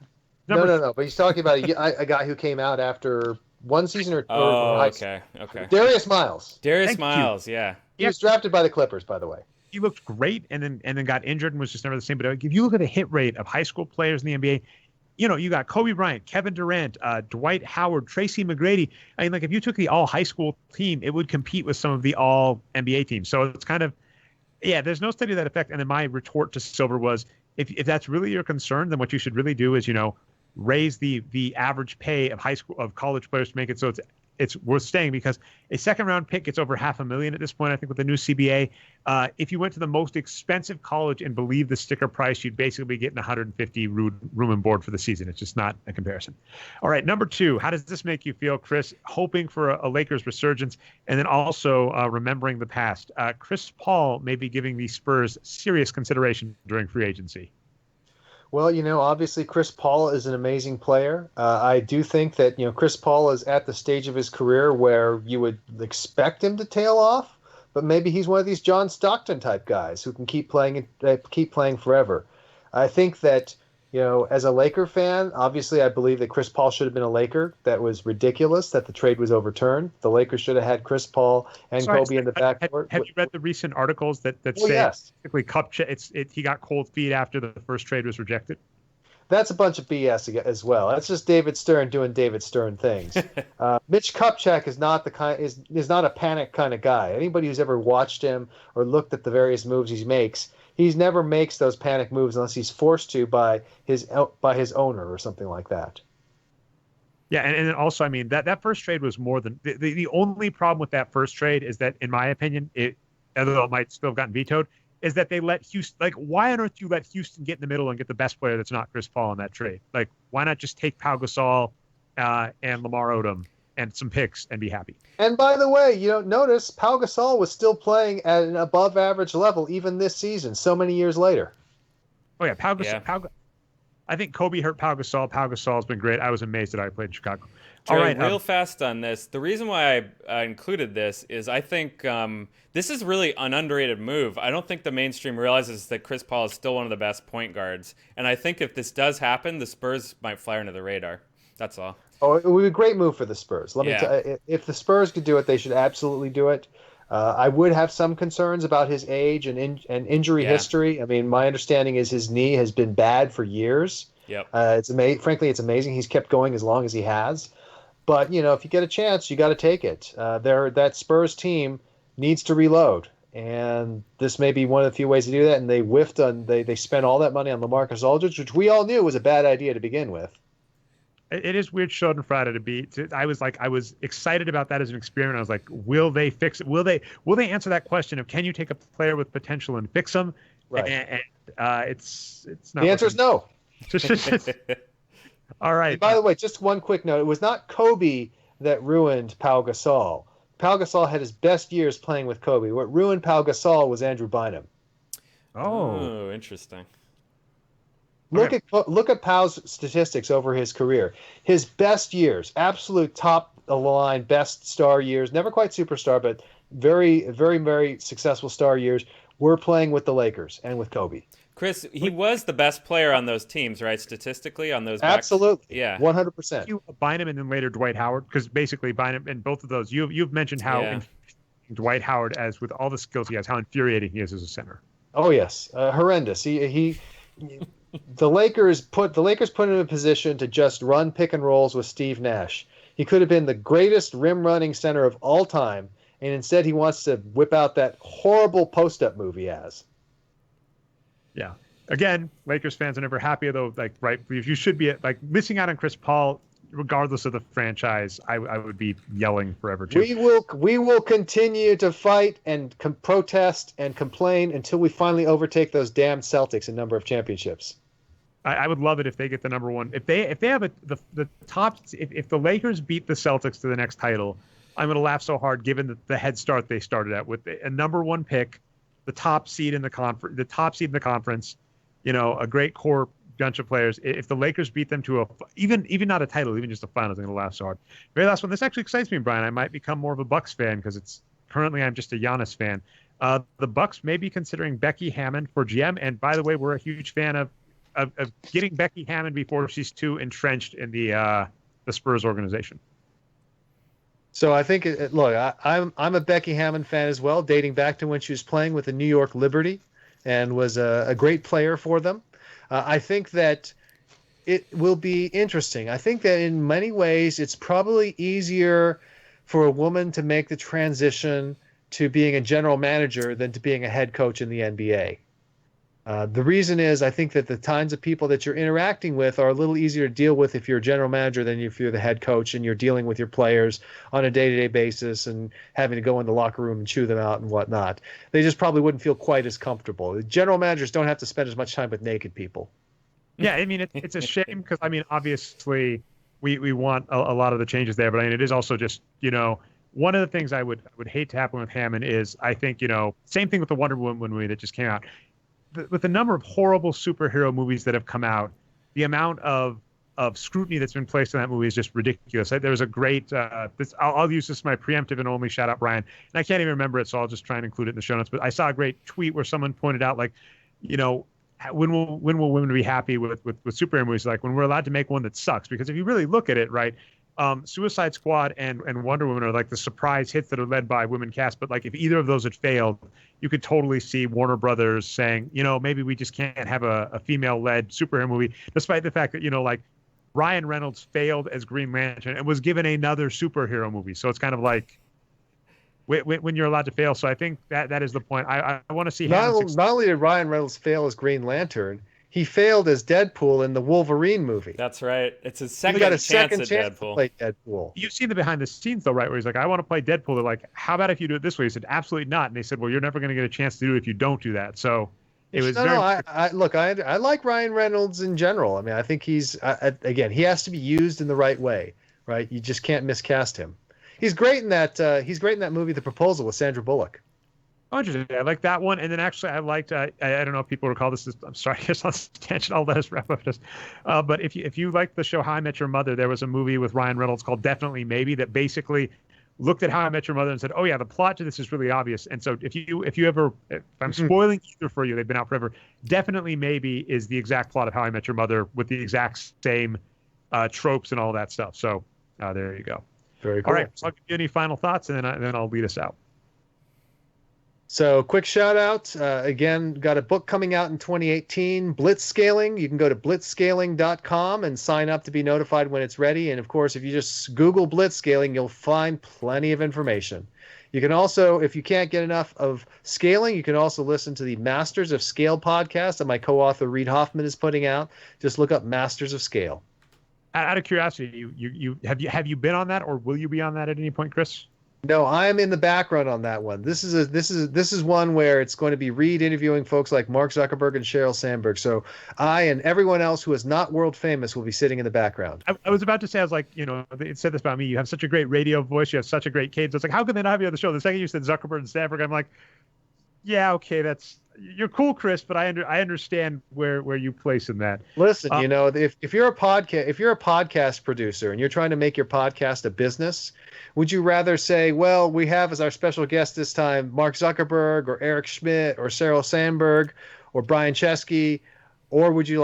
No. But he's talking about a guy who came out after one season or okay. Darius Miles. Darius Miles, yeah. He was drafted by the Clippers, by the way. He looked great, and then got injured and was just never the same. But if you look at the hit rate of high school players in the NBA, you got Kobe Bryant, Kevin Durant, Dwight Howard, Tracy McGrady. I mean, like if you took the all high school team, it would compete with some of the all NBA teams. So it's kind of, there's no study of that effect. And then my retort to Silver was, if that's really your concern, then what you should really do is, raise the average pay of college players to make it so it's worth staying, because a second round pick gets over $500,000 at this point, I think, with the new CBA. If you went to the most expensive college and believe the sticker price, you'd basically be getting 150 room and board for the season. It's just not a comparison. All right, number 2, how does this make you feel, Chris? Hoping for a Lakers resurgence, and then also remembering the past. Chris Paul may be giving the Spurs serious consideration during free agency. Well, obviously Chris Paul is an amazing player. I do think that, Chris Paul is at the stage of his career where you would expect him to tail off, but maybe he's one of these John Stockton type guys who can keep playing forever. I think that, as a Laker fan, obviously I believe that Chris Paul should have been a Laker. That was ridiculous that the trade was overturned. The Lakers should have had Chris Paul and Kobe in the backcourt. Have you read the recent articles that say yes. Basically he got cold feet after the first trade was rejected? That's a bunch of BS as well. That's just David Stern doing David Stern things. Mitch Kupchak is not not a panic kind of guy. Anybody who's ever watched him or looked at the various moves he makes, he never makes those panic moves unless he's forced to by his owner or something like that. Yeah, and also, I mean, that first trade was more than the only problem with that first trade is that, in my opinion, although it might still have gotten vetoed, is that they let Houston, like, why on earth do you let Houston get in the middle and get the best player that's not Chris Paul in that trade? Like, why not just take Pau Gasol and Lamar Odom and some picks and be happy? And by the way, notice Pau Gasol was still playing at an above average level even this season, so many years later. Oh, yeah, Pau Gasol. I think Kobe hurt Pau Gasol. Pau Gasol's been great. I was amazed that I played in Chicago. All right, real fast on this. The reason why I included this is I think this is really an underrated move. I don't think the mainstream realizes that Chris Paul is still one of the best point guards. And I think if this does happen, the Spurs might fly under the radar. That's all. Oh, it would be a great move for the Spurs. Let me tell you, if the Spurs could do it, they should absolutely do it. I would have some concerns about his age and injury history. I mean, my understanding is his knee has been bad for years. Yep. Frankly, it's amazing he's kept going as long as he has. But, if you get a chance, you got to take it. That Spurs team needs to reload. And this may be one of the few ways to do that. And they whiffed on, they spent all that money on LaMarcus Aldridge, which we all knew was a bad idea to begin with. It is weird Schadenfreude to be. I was excited about that as an experiment. I was like, will they fix it? Will they answer that question of can you take a player with potential and fix them? Right. And it's not. The answer is no. All right. And by the way, just one quick note. It was not Kobe that ruined Pau Gasol. Pau Gasol had his best years playing with Kobe. What ruined Pau Gasol was Andrew Bynum. Oh, interesting. Look at Pau's statistics over his career. His best years, absolute top of the line, best star years, never quite superstar, but very, very, very successful star years, were playing with the Lakers and with Kobe. Chris, he was the best player on those teams, right? Statistically, on those. Absolutely, yeah, 100%. Bynum and then later Dwight Howard, because basically Bynum and both of those, you've mentioned how Dwight Howard, as with all the skills he has, how infuriating he is as a center. Oh yes, horrendous. The Lakers put him in a position to just run pick and rolls with Steve Nash. He could have been the greatest rim running center of all time, and instead he wants to whip out that horrible post up move he has. Yeah. Again, Lakers fans are never happy, though. Like, right, you should be like missing out on Chris Paul, regardless of the franchise. I would be yelling forever too. We will continue to fight and protest and complain until we finally overtake those damn Celtics in number of championships. I would love it if they get the number one. If they have the top, if the Lakers beat the Celtics to the next title, I'm going to laugh so hard given the head start they started at with a number one pick. the top seed in the conference, a great core bunch of players. If the Lakers beat them to even not a title, even just a finals, I'm going to laugh so hard. Very last one. This actually excites me, Brian. I might become more of a Bucks fan because currently I'm just a Giannis fan. The Bucks may be considering Becky Hammon for GM, and by the way, we're a huge fan of getting Becky Hammon before she's too entrenched in the Spurs organization. So I think, look, I'm a Becky Hammon fan as well, dating back to when she was playing with the New York Liberty and was a great player for them. I think that it will be interesting. I think that in many ways it's probably easier for a woman to make the transition to being a general manager than to being a head coach in the NBA. The reason is I think that the kinds of people that you're interacting with are a little easier to deal with if you're a general manager than if you're the head coach and you're dealing with your players on a day-to-day basis and having to go in the locker room and chew them out and whatnot. They just probably wouldn't feel quite as comfortable. The general managers don't have to spend as much time with naked people. Yeah, I mean, it's a shame because, I mean, obviously we want a lot of the changes there, but I mean, it is also just, one of the things I would hate to happen with Hammond is I think, same thing with the Wonder Woman movie that just came out. With the number of horrible superhero movies that have come out, the amount of scrutiny that's been placed on that movie is just ridiculous. There was a great, I'll use this as my preemptive and only shout out Brian, and I can't even remember it, so I'll just try and include it in the show notes. But I saw a great tweet where someone pointed out, like, when will women be happy with superhero movies? Like when we're allowed to make one that sucks, because if you really look at it, right, Suicide Squad and Wonder Woman are like the surprise hits that are led by women cast. But like if either of those had failed, you could totally see Warner Brothers saying, maybe we just can't have a female-led superhero movie, despite the fact that, like Ryan Reynolds failed as Green Lantern and was given another superhero movie. So it's kind of like when you're allowed to fail. So I think that is the point. I want to see. Not only did Ryan Reynolds fail as Green Lantern, he failed as Deadpool in the Wolverine movie. That's right. It's his second chance at Deadpool. To play Deadpool. You've seen the behind the scenes though, right? Where he's like, I want to play Deadpool. They're like, how about if you do it this way? He said, absolutely not. And they said, well, you're never going to get a chance to do it if you don't do that. So it was I like Ryan Reynolds in general. I mean, I think he's, again, he has to be used in the right way, right? You just can't miscast him. He's great in that movie, The Proposal, with Sandra Bullock. Oh, interesting. I like that one. And then actually I liked, I don't know if people recall this. I'm sorry, I guess on this tangent, I'll let us wrap up this. But if you like the show How I Met Your Mother, there was a movie with Ryan Reynolds called Definitely Maybe that basically looked at How I Met Your Mother and said, oh yeah, the plot to this is really obvious. And so if I'm spoiling either for you, they've been out forever. Definitely Maybe is the exact plot of How I Met Your Mother with the exact same tropes and all that stuff. So there you go. Very cool. All right. So I'll give you any final thoughts and then I'll lead us out. So quick shout out, again, got a book coming out in 2018, Blitzscaling. You can go to blitzscaling.com and sign up to be notified when it's ready. And of course, if you just Google Blitzscaling, you'll find plenty of information. You can also, if you can't get enough of scaling, you can also listen to the Masters of Scale podcast that my co-author Reid Hoffman is putting out. Just look up Masters of Scale. Out of curiosity, have you been on that, or will you be on that at any point, Chris? No, I'm in the background on that one. This is one where it's going to be Reid interviewing folks like Mark Zuckerberg and Sheryl Sandberg. So I and everyone else who is not world famous will be sitting in the background. I was about to say, I was like, it said this about me. You have such a great radio voice. You have such a great cadence. It's like, how can they not have you on the show? The second you said Zuckerberg and Sandberg, I'm like, yeah, okay, you're cool, Chris, but I understand where you place in that. Listen, if you're a podcast producer and you're trying to make your podcast a business, would you rather say, well, we have as our special guest this time Mark Zuckerberg or Eric Schmidt or Sheryl Sandberg or Brian Chesky, or would you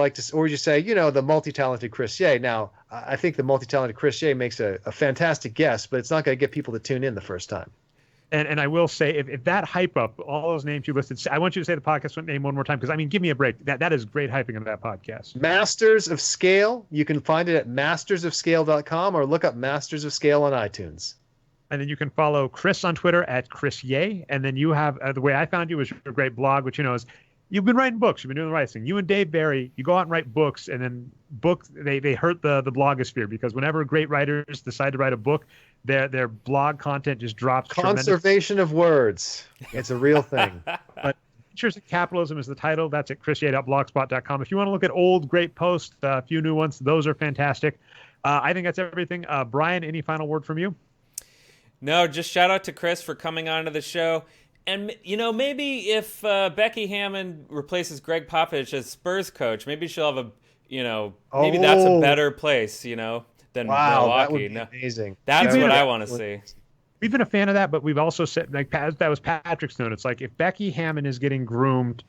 say, the multi-talented Chris Ye? Now, I think the multi-talented Chris Ye makes a fantastic guest, but it's not going to get people to tune in the first time. And I will say, if that hype up, all those names you listed, I want you to say the podcast name one more time, because, I mean, give me a break. That is great hyping of that podcast. Masters of Scale. You can find it at mastersofscale.com or look up Masters of Scale on iTunes. And then you can follow Chris on Twitter at Chris Ye. And then you have, the way I found you was your great blog, which, is you've been writing books. You've been doing the right thing. You and Dave Barry, you go out and write books, and then books, they hurt the blogosphere, because whenever great writers decide to write a book, their blog content just drops. Conservation of words. It's a real thing. But Features of Capitalism is the title. That's at chrisye.blogspot.com. If you want to look at old great posts, a few new ones, those are fantastic. I think that's everything. Brian, any final word from you? No, just shout out to Chris for coming onto the show. And maybe if Becky Hammond replaces Greg Popovich as Spurs coach, maybe she'll have maybe that's a better place, than wow, Milwaukee. that would be amazing. That's what I want to see. We've been a fan of that, but we've also said, like, that was Patrick's note. It's like, if Becky Hammond is getting groomed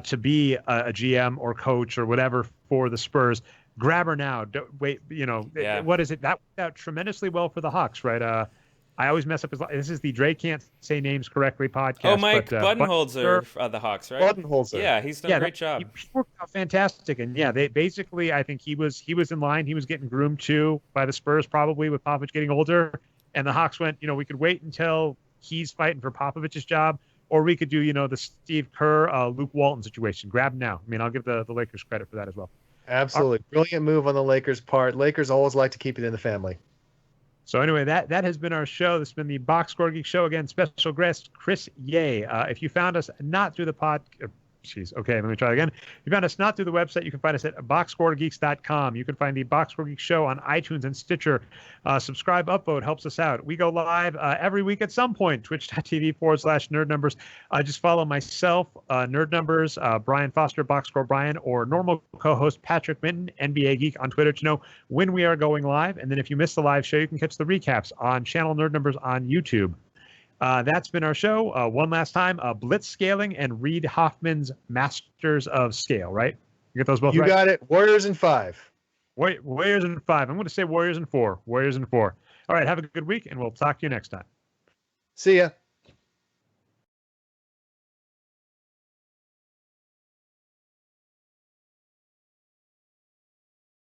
to be a GM or coach or whatever for the Spurs, grab her now. Don't wait. What is it? That worked out tremendously well for the Hawks, right? I always mess up his. This is the Drake Can't Say Names Correctly podcast. Oh, Mike Budenholzer of the Hawks, right? Budenholzer. Yeah, he's done a great job. He worked out fantastic, and they basically, I think he was in line. He was getting groomed too by the Spurs, probably with Popovich getting older, and the Hawks went. We could wait until he's fighting for Popovich's job, or we could do the Steve Kerr, Luke Walton situation. Grab him now. I mean, I'll give the Lakers credit for that as well. Absolutely. Brilliant move on the Lakers' part. Lakers always like to keep it in the family. So anyway, that has been our show. This has been the Box Score Geek Show. Again, special guest Chris Ye. If you found us not through the okay, let me try again. If you found us not through the website, you can find us at boxscoregeeks.com. You can find the Box Score Geek Show on iTunes and Stitcher. Subscribe, upvote, helps us out. We go live every week at some point, twitch.tv/Nerd Numbers. Just follow myself, Nerd Numbers, Brian Foster, Box Score Brian, or normal co-host Patrick Minton, NBA Geek on Twitter to know when we are going live. And then if you miss the live show, you can catch the recaps on channel Nerd Numbers on YouTube. That's been our show. One last time, Blitz Scaling and Reid Hoffman's Masters of Scale, right? You get those both right? You got it. Warriors in 5. Warriors in 5. I'm going to say Warriors in 4. Warriors in 4. All right, have a good week, and we'll talk to you next time. See ya.